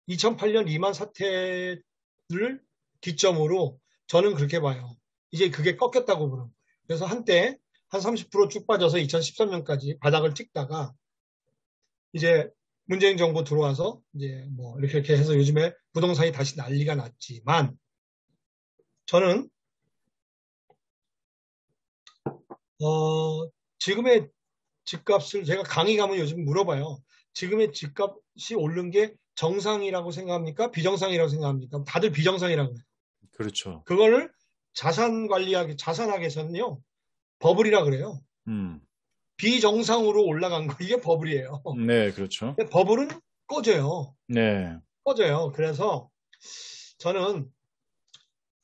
2008년 리만 사태를 기점으로 저는 그렇게 봐요. 이제 그게 꺾였다고 보는 거예요. 그래서 한때 한 30%쭉 빠져서 2013년까지 바닥을 찍다가 이제 문재인 정부 들어와서 이제 뭐 이렇게 해서 요즘에 부동산이 다시 난리가 났지만 저는 지금의 집값을 제가 강의 가면 요즘 물어봐요. 지금의 집값이 오른 게 정상이라고 생각합니까? 비정상이라고 생각합니까? 다들 비정상이라고 해요. 그렇죠. 그거를 자산학에서는요, 버블이라 그래요. 음. 비정상으로 올라간 거, 이게 버블이에요. 네, 그렇죠. 버블은 꺼져요. 네. 꺼져요. 그래서 저는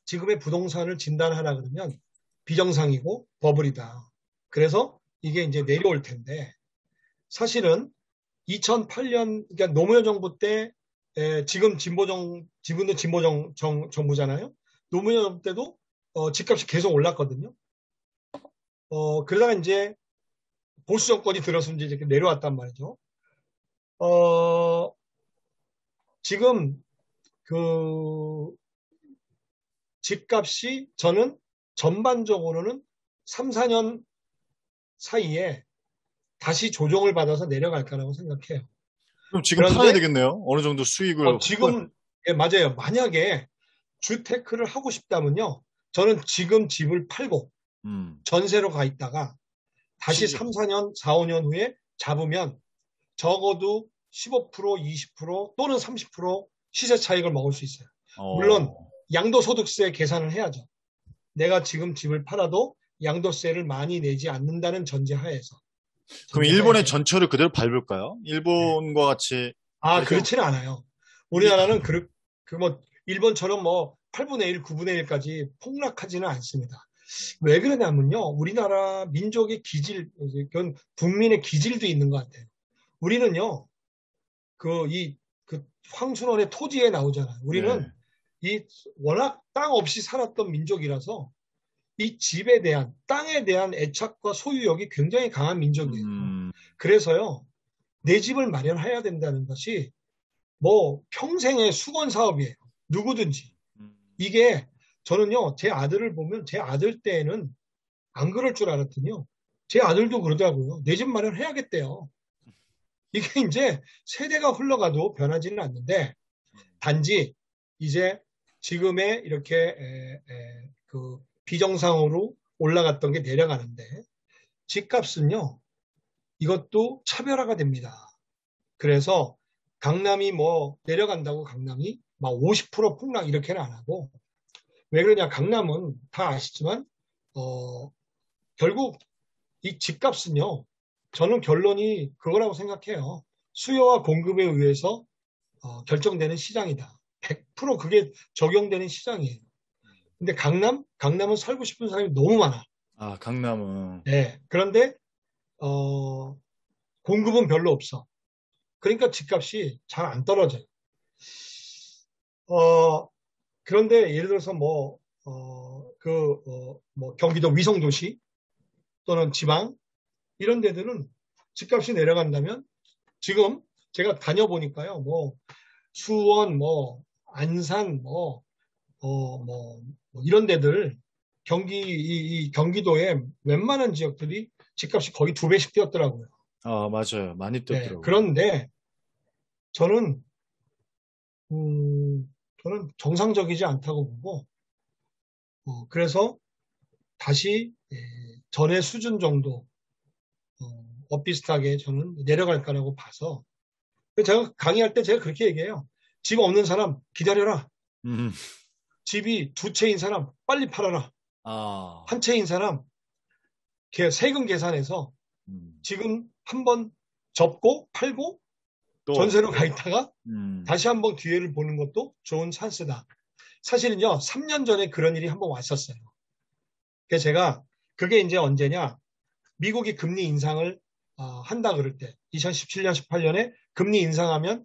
지금의 부동산을 진단하라 그러면 비정상이고 버블이다. 그래서 이게 이제 내려올 텐데, 사실은 2008년, 그러니까 노무현 정부 때, 지금도 정부잖아요. 노무현 정부 때도 집값이 계속 올랐거든요. 그러다가 이제 보수 정권이 들어서 이제 이렇게 내려왔단 말이죠. 어, 지금 그 집값이 저는 전반적으로는 3, 4년 사이에 다시 조정을 받아서 내려갈 거라고 생각해요. 그럼 지금 팔아야 그런데 되겠네요. 어느 정도 수익을 지금 예, 맞아요. 만약에 주테크를 하고 싶다면요. 저는 지금 집을 팔고 음. 전세로 가 있다가 다시 시죠. 3, 4년, 4, 5년 후에 잡으면 적어도 15%, 20% 또는 30% 시세 차익을 먹을 수 있어요. 물론 어. 양도소득세 계산을 해야죠. 내가 지금 집을 팔아도 양도세를 많이 내지 않는다는 전제하에서. 그럼 일본의 전제하에. 전철을 그대로 밟을까요? 네. 일본과 같이 아, 이렇게 그렇지는 않아요. 이게 우리나라는 일본처럼 뭐 8분의 1, 9분의 1까지 폭락하지는 않습니다. 왜 그러냐면요. 우리나라 민족의 기질, 그건 국민의 기질도 있는 것 같아요. 우리는요, 그 황순원의 토지에 나오잖아요. 우리는 네. 이 워낙 땅 없이 살았던 민족이라서 이 집에 대한, 땅에 대한 애착과 소유욕이 굉장히 강한 민족이에요. 음. 그래서요, 내 집을 마련해야 된다는 것이 뭐 평생의 수건 사업이에요. 누구든지. 음. 이게 저는요, 제 아들을 보면 제 아들 때에는 안 그럴 줄 알았더니요. 제 아들도 그러더라고요. 내 집 마련해야겠대요. 이게 이제 세대가 흘러가도 변하지는 않는데 단지 이제 지금의 이렇게 그 비정상으로 올라갔던 게 내려가는데 집값은요. 이것도 차별화가 됩니다. 그래서 강남이 뭐 내려간다고 강남이 막 50% 폭락 이렇게는 안 하고 왜 그러냐 강남은 다 아시지만 결국 이 집값은요 저는 결론이 그거라고 생각해요. 수요와 공급에 의해서 결정되는 시장이다. 100% 그게 적용되는 시장이에요. 근데 강남은 살고 싶은 사람이 너무 많아. 아, 강남은. 네. 그런데 공급은 별로 없어. 그러니까 집값이 잘 안 떨어져요. 어, 그런데 예를 들어서 뭐 경기도 위성도시 또는 지방 이런 데들은 집값이 내려간다면 지금 제가 다녀보니까요. 뭐 수원, 뭐 안산, 뭐 이런 데들 이 경기도의 웬만한 지역들이 집값이 거의 2배씩 뛰었더라고요. 아, 맞아요. 많이 네, 뛰었더라고요. 그런데 저는 저는 정상적이지 않다고 보고 그래서 다시 전의 수준 정도 비슷하게 저는 내려갈 거라고 봐서 제가 강의할 때 제가 그렇게 얘기해요. 집 없는 사람 기다려라. 음. 집이 2채인 사람 빨리 팔아라. 아. 한 채인 사람 세금 계산해서 음. 지금 한번 접고 팔고 또. 전세로 가 있다가 음. 다시 한번 기회를 보는 것도 좋은 찬스다. 사실은요, 3년 전에 그런 일이 한번 왔었어요. 그래서 제가 그게 이제 언제냐? 미국이 금리 인상을 한다 그럴 때 2017년, 18년에 금리 인상하면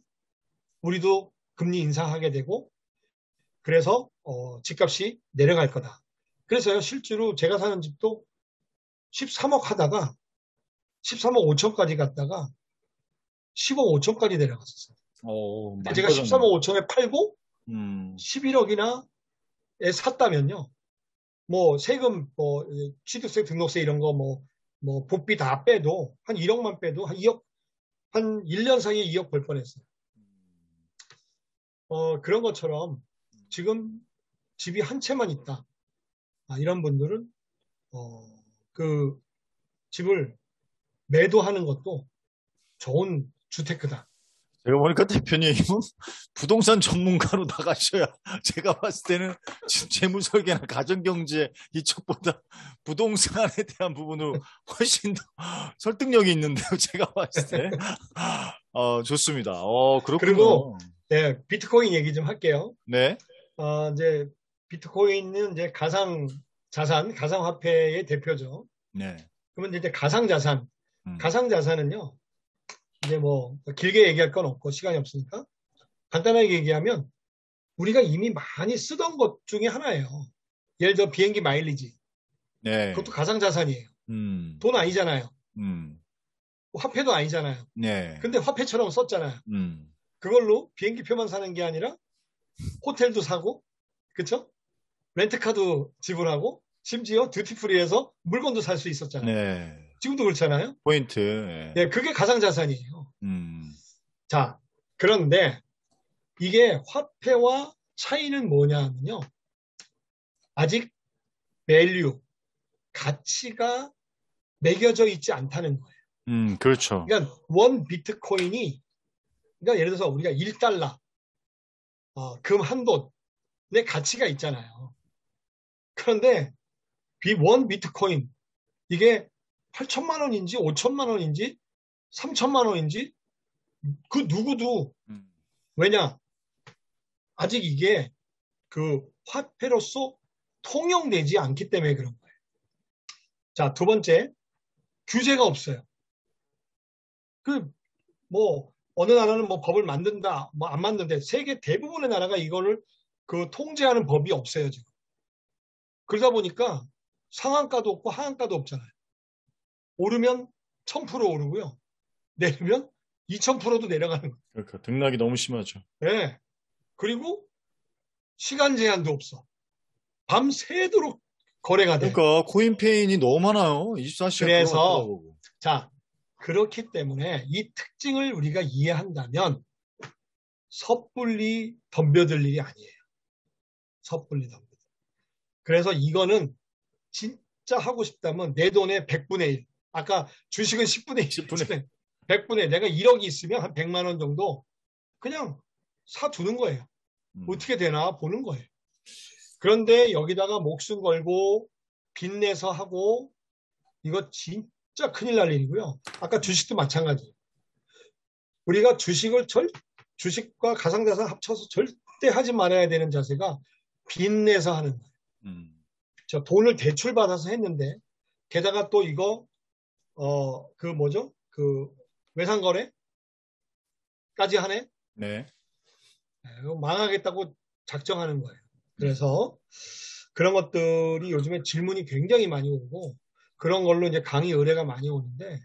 우리도 금리 인상하게 되고 그래서 집값이 내려갈 거다. 그래서요, 실제로 제가 사는 집도 13억 하다가 13억 5천까지 갔다가 10억 5천까지 내려갔었어요. 많이 제가 빠졌네. 13억 5천에 팔고 음, 11억이나에 샀다면요. 뭐 세금, 뭐 취득세, 등록세 이런 거 뭐 복비 다 빼도 한 1억만 빼도 한 2억, 한 1년 사이에 2억 벌 뻔했어요. 그런 것처럼 지금 집이 한 채만 있다. 이런 분들은 그 집을 매도하는 것도 좋은 주테크다. 제가 보니까 대표님은 부동산 전문가로 나가셔야 제가 봤을 때는 지금 재무설계나 가정경제 이쪽보다 부동산에 대한 부분으로 훨씬 더 설득력이 있는데요. 제가 봤을 때. 좋습니다. 그리고 그렇군요. 네, 비트코인 얘기 좀 할게요. 네. 이제 비트코인은 이제 가상 자산, 가상화폐의 대표죠. 네. 그러면 이제 가상자산, 음, 가상자산은요. 이제 뭐 길게 얘기할 건 없고 시간이 없으니까 간단하게 얘기하면 우리가 이미 많이 쓰던 것 중에 하나예요. 예를 들어 비행기 마일리지. 네. 그것도 가상자산이에요. 음, 돈 아니잖아요. 음, 화폐도 아니잖아요. 네. 근데 화폐처럼 썼잖아요. 음, 그걸로 비행기 표만 사는 게 아니라 호텔도 사고, 그쵸? 렌트카도 지불하고, 심지어 듀티프리에서 물건도 살 수 있었잖아요. 네. 지금도 그렇잖아요. 포인트. 네. 네, 그게 가상자산이에요. 음, 자, 그런데 이게 화폐와 차이는 뭐냐면요. 아직 밸류, 가치가 매겨져 있지 않다는 거예요. 그렇죠. 그러니까 원 비트코인이, 그러니까 예를 들어서 우리가 1달러, 금 한 돈의 가치가 있잖아요. 그런데 원 비트코인, 이게 8천만 원인지 5천만 원인지 3천만 원인지 그 누구도, 음, 왜냐? 아직 이게 그 화폐로서 통용되지 않기 때문에 그런 거예요. 자, 두 번째, 규제가 없어요. 뭐, 어느 나라는 뭐 법을 만든다, 뭐 안 만든데, 세계 대부분의 나라가 이거를 통제하는 법이 없어요, 지금. 그러다 보니까 상한가도 없고 하한가도 없잖아요. 오르면 1000% 오르고요. 내리면 2000%도 내려가는 거예요. 그러니까 등락이 너무 심하죠. 네. 그리고 시간 제한도 없어. 밤새도록 거래가 돼. 그러니까 코인페인이 너무 많아요. 24시간 들어갔다 그래서, 보고. 자, 그렇기 때문에 이 특징을 우리가 이해한다면 섣불리 덤벼들 일이 아니에요. 섭불리 덤벼들. 그래서 이거는 진짜 하고 싶다면 내 돈의 100분의 1. 아까 주식은 10분의 10분에. 1. 100분의 1. 내가 1억이 있으면 한 100만 원 정도 그냥 사두는 거예요. 어떻게 되나 보는 거예요. 그런데 여기다가 목숨 걸고 빚내서 하고 이거 진짜 큰일 날 일이고요. 아까 주식도 마찬가지예요. 우리가 주식과 가상자산 합쳐서 절대 하지 말아야 되는 자세가 빚내서 하는 거예요. 저 돈을 대출받아서 했는데 게다가 또 이거 그 뭐죠? 그 외상거래까지 하네? 네. 망하겠다고 작정하는 거예요. 그래서 그런 것들이 요즘에 질문이 굉장히 많이 오고 그런 걸로 이제 강의 의뢰가 많이 오는데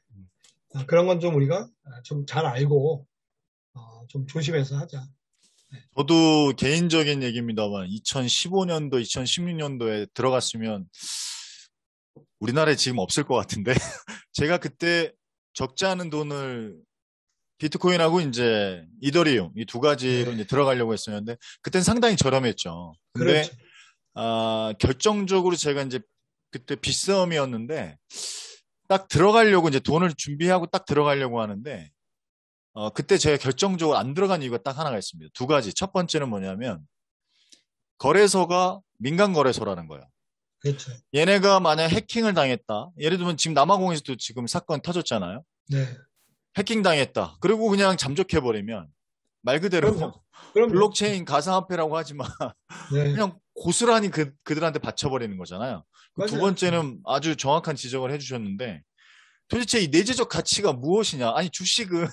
그런 건 좀 우리가 좀 잘 알고 좀 조심해서 하자. 저도 개인적인 얘기입니다만 2015년도, 2016년도에 들어갔으면 우리나라에 지금 없을 것 같은데 제가 그때 적지 않은 돈을 비트코인하고 이제 이더리움 이 두 가지로 이제 들어가려고 했었는데 그땐 상당히 저렴했죠. 근데 그렇죠. 결정적으로 제가 이제 그때 빗싸움이었는데 딱 들어가려고 이제 돈을 준비하고 딱 들어가려고 하는데 그때 제가 결정적으로 안 들어간 이유가 딱 하나가 있습니다. 두 가지. 첫 번째는 뭐냐면 거래소가 민간 거래소라는 거예요. 그렇죠. 얘네가 만약 해킹을 당했다. 예를 들면 지금 남아공에서도 지금 사건 터졌잖아요. 네. 해킹 당했다. 그리고 그냥 잠적해버리면 말 그대로 그럼요. 블록체인 가상화폐라고 하지만 네. 그냥 고스란히 그들한테 바쳐버리는 거잖아요. 두 맞아요. 번째는 아주 정확한 지적을 해주셨는데 도대체 이 내재적 가치가 무엇이냐? 아니 주식은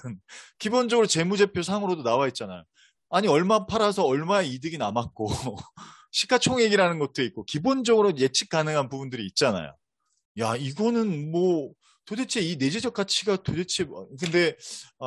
기본적으로 재무제표 상으로도 나와 있잖아요. 아니 얼마 팔아서 얼마의 이득이 남았고 시가총액이라는 것도 있고 기본적으로 예측 가능한 부분들이 있잖아요. 야 이거는 뭐 도대체 이 내재적 가치가 도대체 근데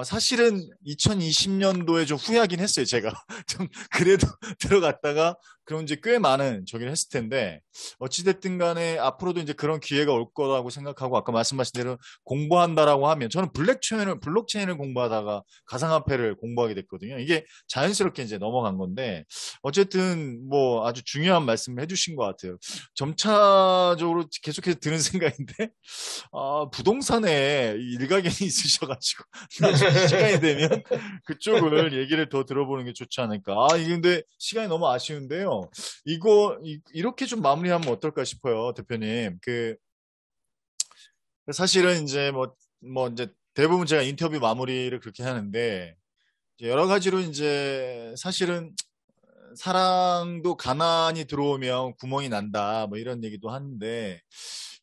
사실은 2020년도에 좀 후회하긴 했어요. 제가 좀 그래도 들어갔다가 그럼 이제 꽤 많은 저기를 했을 텐데 어찌됐든 간에 앞으로도 이제 그런 기회가 올 거라고 생각하고 아까 말씀하신 대로 공부한다라고 하면 저는 블록체인을 공부하다가 가상화폐를 공부하게 됐거든요. 이게 자연스럽게 이제 넘어간 건데 어쨌든 뭐 아주 중요한 말씀을 해주신 것 같아요. 점차적으로 계속해서 드는 생각인데 부동산에 일가견이 있으셔가지고 나중에 시간이 되면 그쪽을 얘기를 더 들어보는 게 좋지 않을까. 이게 근데 시간이 너무 아쉬운데요. 이렇게 좀 마무리하면 어떨까 싶어요, 대표님. 사실은 이제 이제 대부분 제가 인터뷰 마무리를 그렇게 하는데 이제 여러 가지로 이제 사실은 사랑도 가난이 들어오면 구멍이 난다. 뭐 이런 얘기도 하는데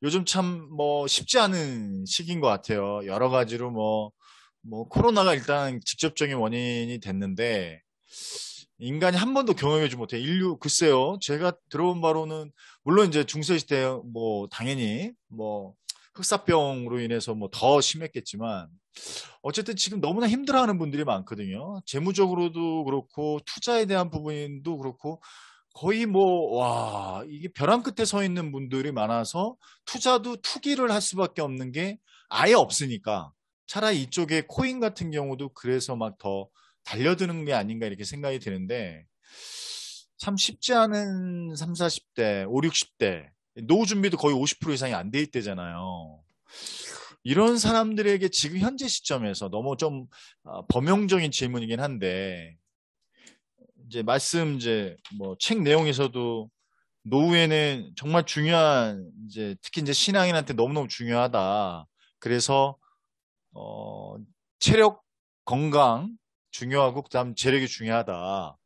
요즘 참 뭐 쉽지 않은 시기인 것 같아요. 여러 가지로 코로나가 일단 직접적인 원인이 됐는데 인간이 한 번도 경험하지 못해. 인류, 글쎄요. 제가 들어본 바로는 물론 이제 중세시대 당연히 흑사병으로 인해서 더 심했겠지만 어쨌든 지금 너무나 힘들어하는 분들이 많거든요. 재무적으로도 그렇고 투자에 대한 부분도 그렇고 거의 이게 벼랑 끝에 서 있는 분들이 많아서 투기를 할 수밖에 없는 게 아예 없으니까 차라리 이쪽에 코인 같은 경우도 그래서 막 더 달려드는 게 아닌가 이렇게 생각이 드는데 참 쉽지 않은 3, 40대, 5, 60대 노후 준비도 거의 50% 이상이 안 돼 있대잖아요. 이런 사람들에게 지금 현재 시점에서 너무 좀 범용적인 질문이긴 한데 이제 책 내용에서도 노후에는 정말 중요한 특히 이제 신앙인한테 너무너무 중요하다. 그래서 체력 건강 중요하고 그다음 재력이 중요하다.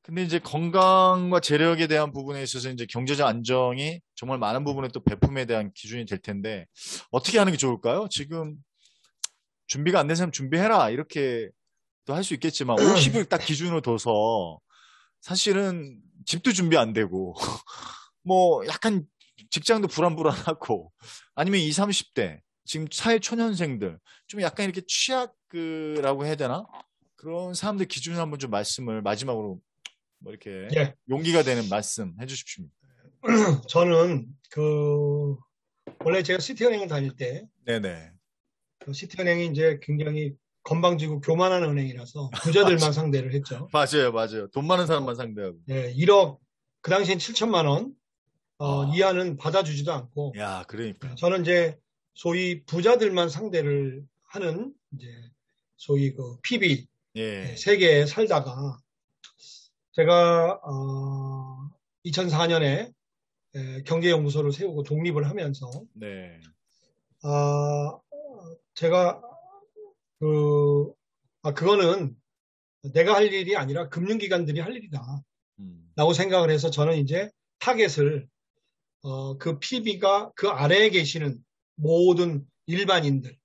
근데 이제 건강과 재력에 대한 부분에 있어서 이제 경제적 안정이 정말 많은 부분에 또 배품에 대한 기준이 될 텐데 어떻게 하는 게 좋을까요? 지금 준비가 안 된 사람 준비해라 이렇게 또 할 수 있겠지만 50을 딱 기준으로 둬서 사실은 집도 준비 안 되고 약간 직장도 불안불안하고 아니면 20, 30대 지금 사회 초년생들 좀 약간 이렇게 취약이라고 해야 되나? 그런 사람들 기준으로 한번 좀 말씀을 마지막으로 이렇게 예. 용기가 되는 말씀 해주십시오. 저는 원래 제가 시티은행을 다닐 때 네네. 시티은행이 이제 굉장히 건방지고 교만한 은행이라서 부자들만 상대를 했죠. 맞아요, 맞아요. 돈 많은 사람만 상대하고. 예, 1억 그 당시엔 7천만 원 아, 이하는 받아주지도 않고 야, 그러니까. 저는 이제 소위 부자들만 상대를 하는 이제 소위 PB 예, 세계에 살다가 제가 2004년에 경제연구소를 세우고 독립을 하면서 네. 아, 제가 그거는 내가 할 일이 아니라 금융기관들이 할 일이다 음, 라고 생각을 해서 저는 이제 타겟을 그 PB가 그 아래에 계시는 모든 일반인들로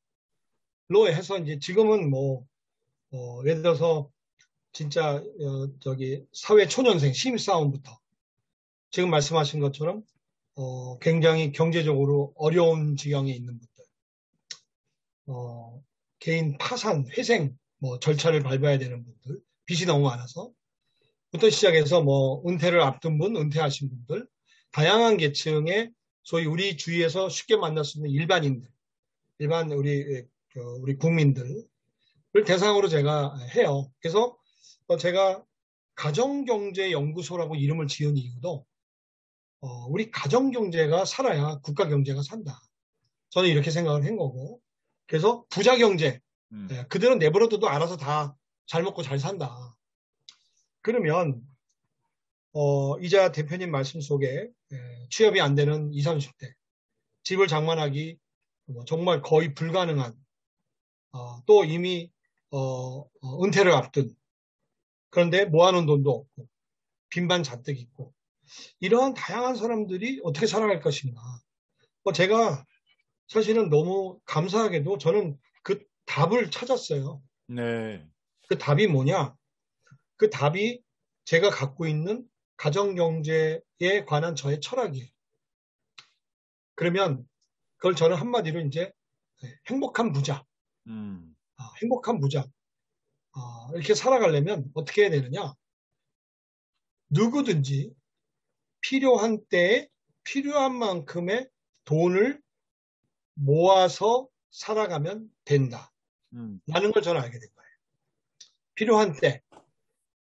해서 이제 지금은 예를 들어서 진짜 저기 사회 초년생 신입사원부터 지금 말씀하신 것처럼 굉장히 경제적으로 어려운 지경에 있는 분들, 개인 파산, 회생 절차를 밟아야 되는 분들, 빚이 너무 많아서 부터 시작해서 은퇴를 앞둔 분, 은퇴하신 분들, 다양한 계층의 소위 우리 주위에서 쉽게 만날 수 있는 일반인들, 일반 우리 국민들을 대상으로 제가 해요. 그래서 제가 가정경제연구소라고 이름을 지은 이유도 우리 가정경제가 살아야 국가경제가 산다. 저는 이렇게 생각을 한 거고. 그래서 부자경제, 그들은 내버려둬도 알아서 다 잘 먹고 잘 산다. 그러면 이자 대표님 말씀 속에 취업이 안 되는 20, 30대, 집을 장만하기 정말 거의 불가능한 또 이미 은퇴를 앞둔 그런데 모아놓은 돈도 없고 빈반 잔뜩 있고 이러한 다양한 사람들이 어떻게 살아갈 것인가. 제가 사실은 너무 감사하게도 저는 그 답을 찾았어요. 네. 그 답이 뭐냐? 그 답이 제가 갖고 있는 가정경제에 관한 저의 철학이에요. 그러면 그걸 저는 한마디로 이제 행복한 부자, 행복한 부자. 이렇게 살아가려면 어떻게 해야 되느냐? 누구든지 필요한 때에 필요한 만큼의 돈을 모아서 살아가면 된다. 라는 걸 저는 알게 된 거예요. 필요한 때,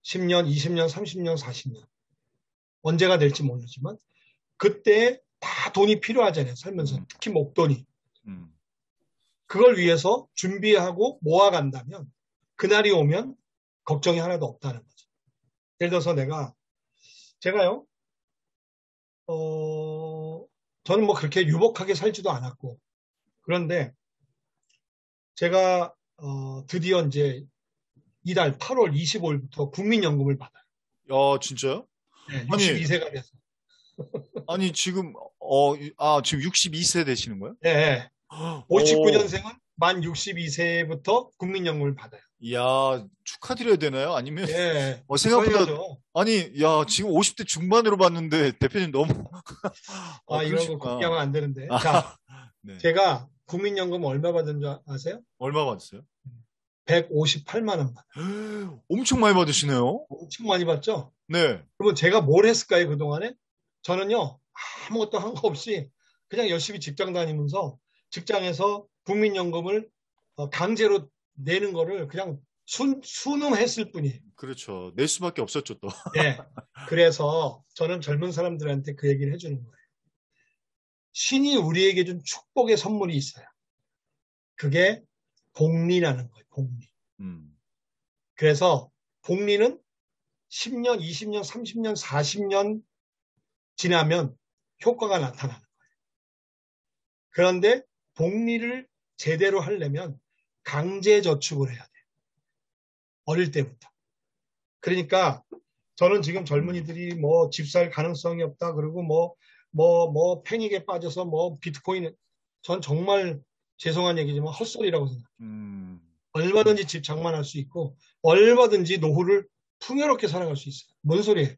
10년, 20년, 30년, 40년. 언제가 될지 모르지만, 그때 다 돈이 필요하잖아요. 살면서. 특히 목돈이. 그걸 위해서 준비하고 모아간다면, 그날이 오면 걱정이 하나도 없다는 거죠. 예를 들어서 제가요, 저는 뭐 그렇게 유복하게 살지도 않았고, 그런데 제가, 드디어 이제 이달 8월 25일부터 국민연금을 받아요. 진짜요? 네, 아니, 62세가 돼서. 아니, 지금, 지금 62세 되시는 거예요? 네. 오, 59년생은 만 62세부터 국민연금을 받아요. 이야, 축하드려야 되나요? 아니면, 예, 생각보다, 축하해야죠. 아니, 야, 지금 50대 중반으로 봤는데, 대표님 너무, 이런 거 그러시구나. 공개하면 안 되는데. 자, 네. 제가 국민연금 얼마 받은 줄 아세요? 얼마 받으세요? 158만 원 받아요. 엄청 많이 받으시네요? 엄청 많이 받죠? 네. 그러면 제가 뭘 했을까요, 그동안에? 저는요, 아무것도 한 거 없이 그냥 열심히 직장 다니면서 직장에서 국민연금을 강제로 내는 거를 그냥 순응했을 뿐이에요. 그렇죠. 낼 수밖에 없었죠, 또. 예. 그래서 저는 젊은 사람들한테 그 얘기를 해주는 거예요. 신이 우리에게 준 축복의 선물이 있어요. 그게 복리라는 거예요, 복리. 그래서 복리는 10년, 20년, 30년, 40년 지나면 효과가 나타나는 거예요. 그런데 복리를 제대로 하려면 강제 저축을 해야 돼요. 어릴 때부터. 그러니까 저는 지금 젊은이들이 뭐 집 살 가능성이 없다. 그리고 패닉에 빠져서 비트코인. 전 정말 죄송한 얘기지만 헛소리라고 생각해요. 얼마든지 집 장만할 수 있고 얼마든지 노후를 풍요롭게 살아갈 수 있어요. 뭔 소리예요?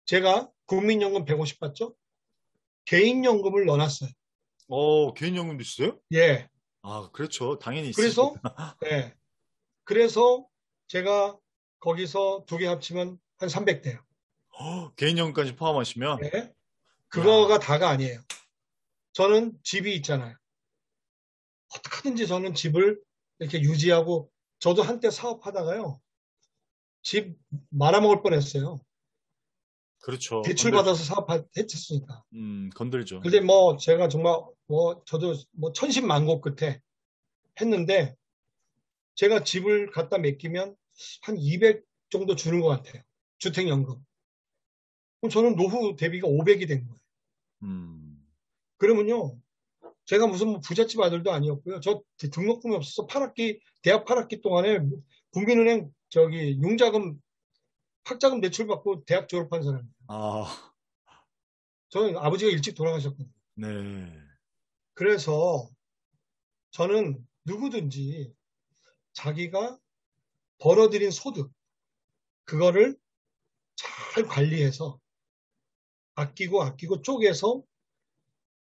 제가 국민연금 150 받죠? 개인연금을 넣어놨어요. 개인연금도 있어요? 예. 그렇죠. 당연히 있으시죠. 그래서, 예. 그래서 제가 거기서 두 개 합치면 한 300대요. 개인연금까지 포함하시면? 예. 그거가 다가 아니에요. 저는 집이 있잖아요. 어떻게든지 저는 집을 이렇게 유지하고, 저도 한때 사업하다가요. 집 말아먹을 뻔했어요. 그렇죠. 대출 받아서 사업했으니까. 건들죠. 근데 제가 정말 저도 천신만고 끝에 했는데 제가 집을 갖다 맡기면 한 200 정도 주는 것 같아요. 주택연금. 그럼 저는 노후 대비가 500이 된 거예요. 그러면요. 제가 무슨 부잣집 아들도 아니었고요. 저 등록금이 없어서 대학 8학기 동안에 국민은행 융자금, 학자금 대출받고 대학 졸업한 사람이에요. 저는 아버지가 일찍 돌아가셨거든요. 네. 그래서 저는 누구든지 자기가 벌어들인 소득, 그거를 잘 관리해서 아끼고 쪼개서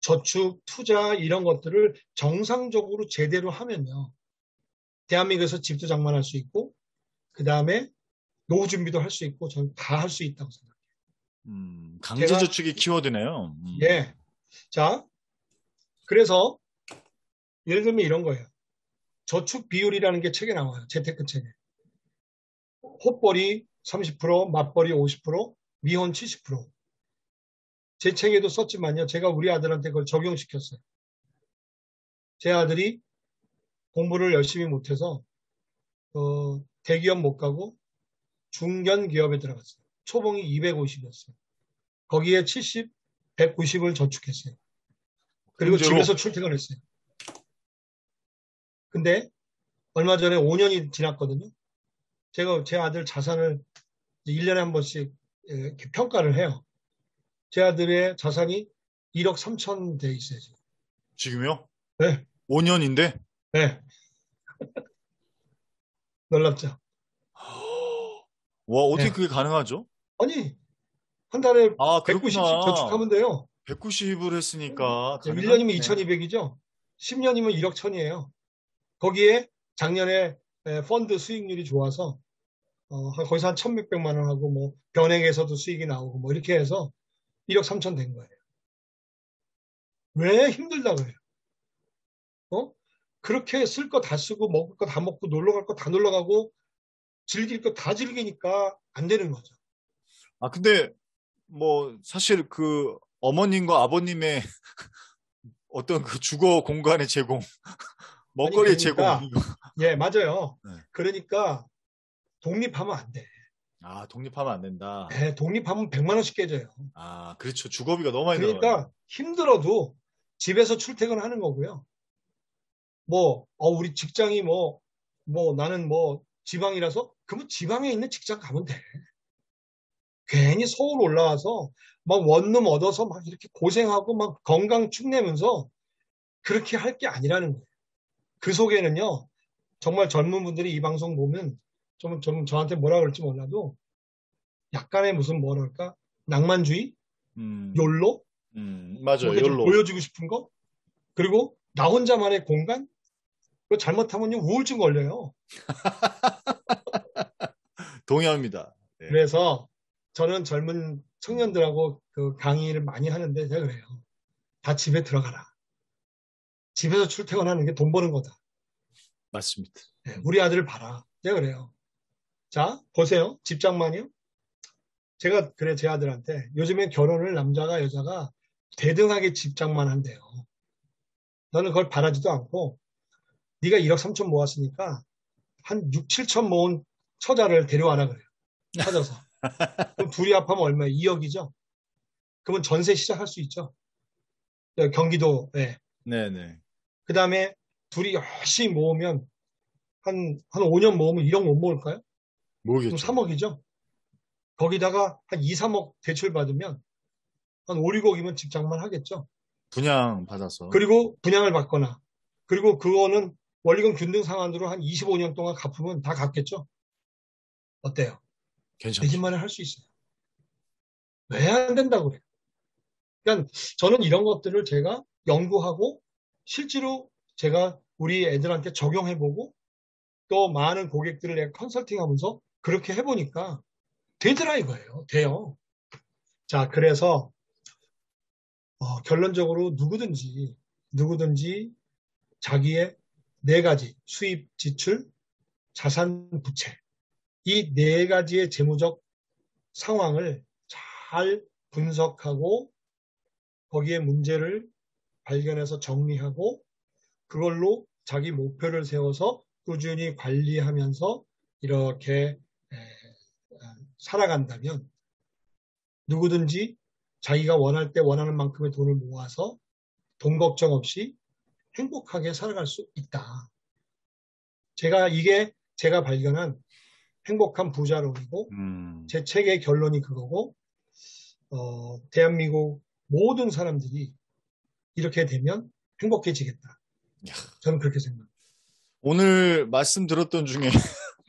저축, 투자 이런 것들을 정상적으로 제대로 하면요. 대한민국에서 집도 장만할 수 있고 그 다음에 노후 준비도 할 수 있고 저는 다 할 수 있다고 생각해요. 강제저축이 키워드네요. 예. 자, 그래서 예를 들면 이런 거예요. 저축 비율이라는 게 책에 나와요. 재테크 책에. 헛벌이 30%, 맞벌이 50%, 미혼 70%. 제 책에도 썼지만요. 제가 우리 아들한테 그걸 적용시켰어요. 제 아들이 공부를 열심히 못해서 대기업 못 가고 중견 기업에 들어갔어요. 초봉이 250이었어요. 거기에 70, 190을 저축했어요. 그리고 집에서 출퇴근했어요. 근데 얼마 전에 5년이 지났거든요. 제가 제 아들 자산을 1년에 한 번씩 이렇게 평가를 해요. 제 아들의 자산이 1억 3천 돼 있어요. 지금요? 네. 5년인데? 네. 놀랍죠? 와, 어떻게 네. 그게 가능하죠? 아니, 한 달에 그렇구나. 190씩 저축하면 돼요. 190을 했으니까 가능하겠네. 1년이면 2,200이죠. 10년이면 1억 천이에요. 거기에 작년에 펀드 수익률이 좋아서 거기서 한 1,600만 원 하고 뭐 변액에서도 수익이 나오고 뭐 이렇게 해서 1억 3천 된 거예요. 왜 힘들다 그래요? 그렇게 쓸 거 다 쓰고 먹을 거 다 먹고 놀러 갈 거 다 놀러 가고 즐길 거 다 즐기니까 안 되는 거죠. 아, 근데 뭐 사실 그 어머님과 아버님의 어떤 그 주거 공간의 제공, 아니 먹거리의 제공. 그러니까 예, 맞아요. 네. 그러니까 독립하면 안 돼. 아, 독립하면 안 된다. 예, 독립하면 100만 원씩 깨져요. 아, 그렇죠. 주거비가 너무 많이 들어가요. 그러니까 힘들어도 집에서 출퇴근하는 거고요. 뭐 우리 직장이 나는 뭐 지방이라서 그러면 지방에 있는 직장 가면 돼. 괜히 서울 올라와서 막 원룸 얻어서 막 이렇게 고생하고 막 건강 축내면서 그렇게 할 게 아니라는 거예요. 그 속에는요, 정말 젊은 분들이 이 방송 보면 좀 저한테 뭐라 그럴지 몰라도 약간의 무슨 뭐랄까 낭만주의, 욜로, 맞아요. 뭔가 좀 열로. 보여주고 싶은 거, 그리고 나 혼자만의 공간, 그거 잘못하면요 우울증 걸려요. 동의합니다. 네. 그래서 저는 젊은 청년들하고 그 강의를 많이 하는데 제가 그래요. 다 집에 들어가라. 집에서 출퇴근하는 게 돈 버는 거다. 맞습니다. 네, 우리 아들을 봐라. 제가 그래요. 자, 보세요. 집장만이요. 제가 그래 제 아들한테 요즘에 결혼을 남자가 여자가 대등하게 집장만 한대요. 너는 그걸 바라지도 않고 네가 1억 3천 모았으니까 한 6, 7천 모은 처자를 데려와라 그래요. 찾아서. 그럼 둘이 합하면 얼마예요? 2억이죠. 그러면 전세 시작할 수 있죠. 경기도에. 네네. 그 다음에 둘이 열심히 모으면 한 5년 모으면 1억 못 모을까요? 모르겠죠. 그럼 3억이죠. 거기다가 한 2, 3억 대출 받으면 한 5, 6억이면 집장만 하겠죠. 분양 받아서. 그리고 분양을 받거나 그리고 그거는 원리금 균등 상환으로 한 25년 동안 갚으면 다 갚겠죠. 어때요? 내 괜찮죠. 집만에 할 수 있어요. 왜 안 된다고 그래요? 그러니까 저는 이런 것들을 제가 연구하고 실제로 제가 우리 애들한테 적용해보고 또 많은 고객들을 내가 컨설팅하면서 그렇게 해보니까 되더라 이거예요. 돼요. 자, 그래서 결론적으로 누구든지 자기의 네 가지 수입, 지출, 자산, 부채 이 네 가지의 재무적 상황을 잘 분석하고 거기에 문제를 발견해서 정리하고 그걸로 자기 목표를 세워서 꾸준히 관리하면서 이렇게 살아간다면 누구든지 자기가 원할 때 원하는 만큼의 돈을 모아서 돈 걱정 없이 행복하게 살아갈 수 있다. 이게 제가 발견한 행복한 부자론이고 제 책의 결론이 그거고 대한민국 모든 사람들이 이렇게 되면 행복해지겠다. 저는 그렇게 생각합니다. 오늘 말씀 들었던 중에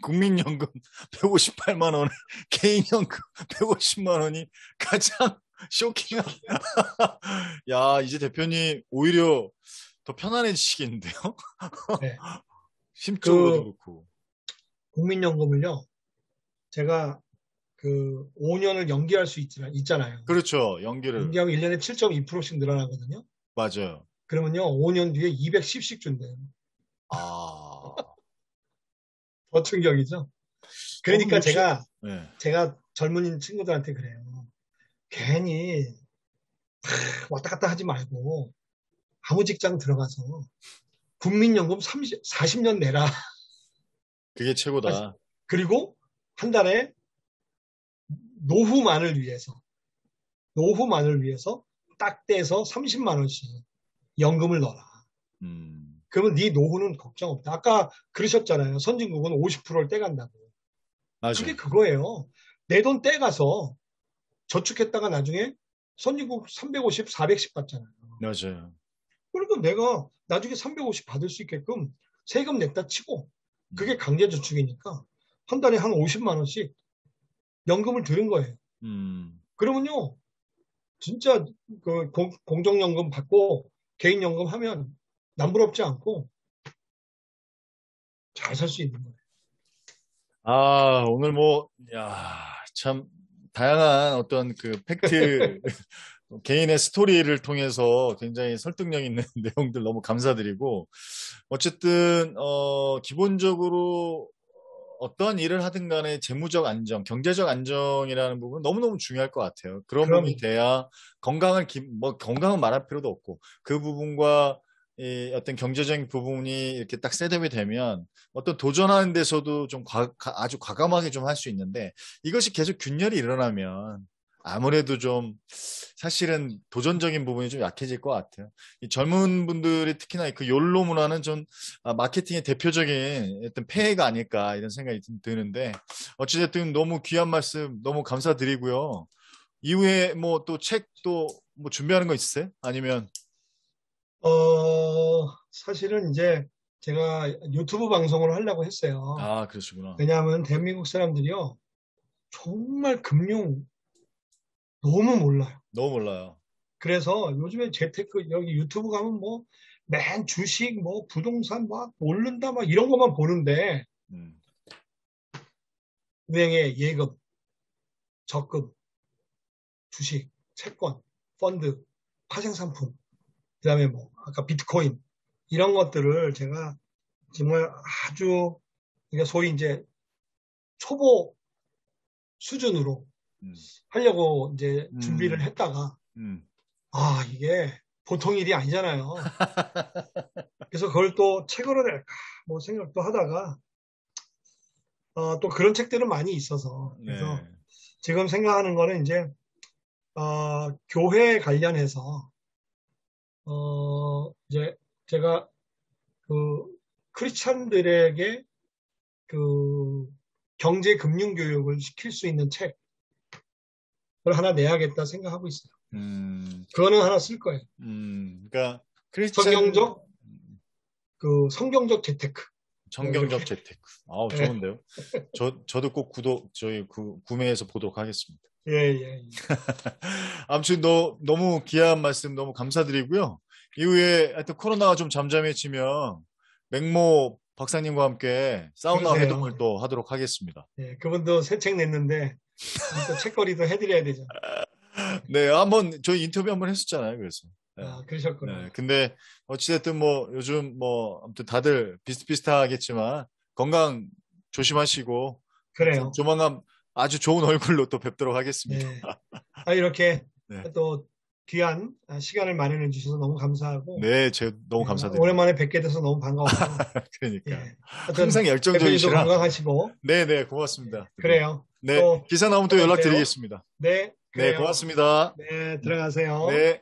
국민연금 158만 원에 개인연금 150만 원이 가장 쇼킹한. 야, 이제 대표님 오히려 더 편안해지시겠는데요? 네. 심적으로도 그렇고. 국민연금을요. 제가 그 5년을 연기할 수 있잖아요. 그렇죠. 연기를. 연기하면 1년에 7.2%씩 늘어나거든요. 맞아요. 그러면요. 5년 뒤에 210씩 준대요. 아. 더 충격이죠. 그러니까 역시, 네. 제가 젊은 친구들한테 그래요. 괜히 왔다 갔다 하지 말고 아무 직장 들어가서 국민연금 40년 내라. 그게 최고다. 그리고 한 달에 노후만을 위해서 딱 떼서 30만 원씩 연금을 넣어라. 그러면 네 노후는 걱정 없다. 아까 그러셨잖아요. 선진국은 50%를 떼간다고. 맞아요. 그게 그거예요. 내 돈 떼가서 저축했다가 나중에 선진국 350, 400씩 받잖아요. 맞아요. 그러니까 내가 나중에 350 받을 수 있게끔 세금 냈다 치고 그게 강제저축이니까 한 달에 한 50만 원씩 연금을 드는 거예요. 그러면요. 진짜 그 공적연금 받고 개인연금 하면 남부럽지 않고 잘 살 수 있는 거예요. 아, 오늘 뭐, 야, 참, 다양한 어떤 그 팩트, 개인의 스토리를 통해서 굉장히 설득력 있는 내용들 너무 감사드리고, 어쨌든, 기본적으로 어떤 일을 하든 간에 재무적 안정, 경제적 안정이라는 부분 너무너무 중요할 것 같아요. 그런 부분이 그럼 돼야 뭐, 건강은 말할 필요도 없고, 그 부분과 이 어떤 경제적인 부분이 이렇게 딱 셋업이 되면 어떤 도전하는 데서도 좀 아주 과감하게 좀 할 수 있는데 이것이 계속 균열이 일어나면 아무래도 좀 사실은 도전적인 부분이 좀 약해질 것 같아요. 이 젊은 분들이 특히나 그 욜로 문화는 좀 마케팅의 대표적인 어떤 폐해가 아닐까 이런 생각이 좀 드는데 어찌됐든 너무 귀한 말씀 너무 감사드리고요. 이후에 뭐 또 책도 뭐 준비하는 거 있으세요? 아니면 사실은 이제 제가 유튜브 방송을 하려고 했어요. 아 그러시구나. 왜냐하면 대한민국 사람들이요 정말 금융 너무 몰라요. 너무 몰라요. 그래서 요즘에 재테크 여기 유튜브 가면 뭐 맨 주식 뭐 부동산 막 오른다 막 이런 것만 보는데 음, 은행에 예금, 적금, 주식, 채권, 펀드, 파생상품, 그다음에 뭐 아까 비트코인 이런 것들을 제가 정말 아주 그러니까 소위 이제 초보 수준으로 음, 하려고 이제 준비를 음, 했다가 음. 아 이게 보통 일이 아니잖아요. 그래서 그걸 또 책으로 낼까 뭐 생각도 하다가 또 그런 책들은 많이 있어서 그래서 네. 지금 생각하는 거는 이제 교회 관련해서 이제 제가 그 크리스찬들에게 그 경제 금융 교육을 시킬 수 있는 책을 하나 내야겠다 생각하고 있어요. 음, 그거는 하나 쓸 거예요. 그러니까 크리스찬 성경적 그 성경적 재테크 뭐 정경적 이렇게 재테크. 아우 예, 좋은데요. 저도 꼭 저희 구매해서 보도록 하겠습니다. 예, 예. 아무튼 너무 귀한 말씀 너무 감사드리고요. 이후에 하여튼 코로나가 좀 잠잠해지면 맹모 박사님과 함께 사우나 회동을 그러세요. 또 하도록 하겠습니다. 예, 그분도 새 책 냈는데 우리 또 책거리도 해드려야 되잖아요. 네, 한번 저희 인터뷰 한번 했었잖아요. 그래서. 네. 아, 그러셨구나. 네, 근데 어찌됐든 뭐 요즘 뭐 아무튼 다들 비슷비슷하겠지만 건강 조심하시고 하여튼 그래요. 조만간 아주 좋은 얼굴로 또 뵙도록 하겠습니다. 예. 이렇게 네, 또 귀한 시간을 마련해 주셔서 너무 감사하고 네, 제가 너무 예, 감사드립니다. 오랜만에 뵙게 돼서 너무 반가웠고 그러니까 예. 하여튼 항상 대표님도 열정적이시라. 건강하시고 네, 네, 예, 고맙습니다. 네, 그래요. 네, 또 기사 나오면 또 또 뵐게요. 연락드리겠습니다. 네, 네, 그래요. 고맙습니다. 네, 들어가세요. 네.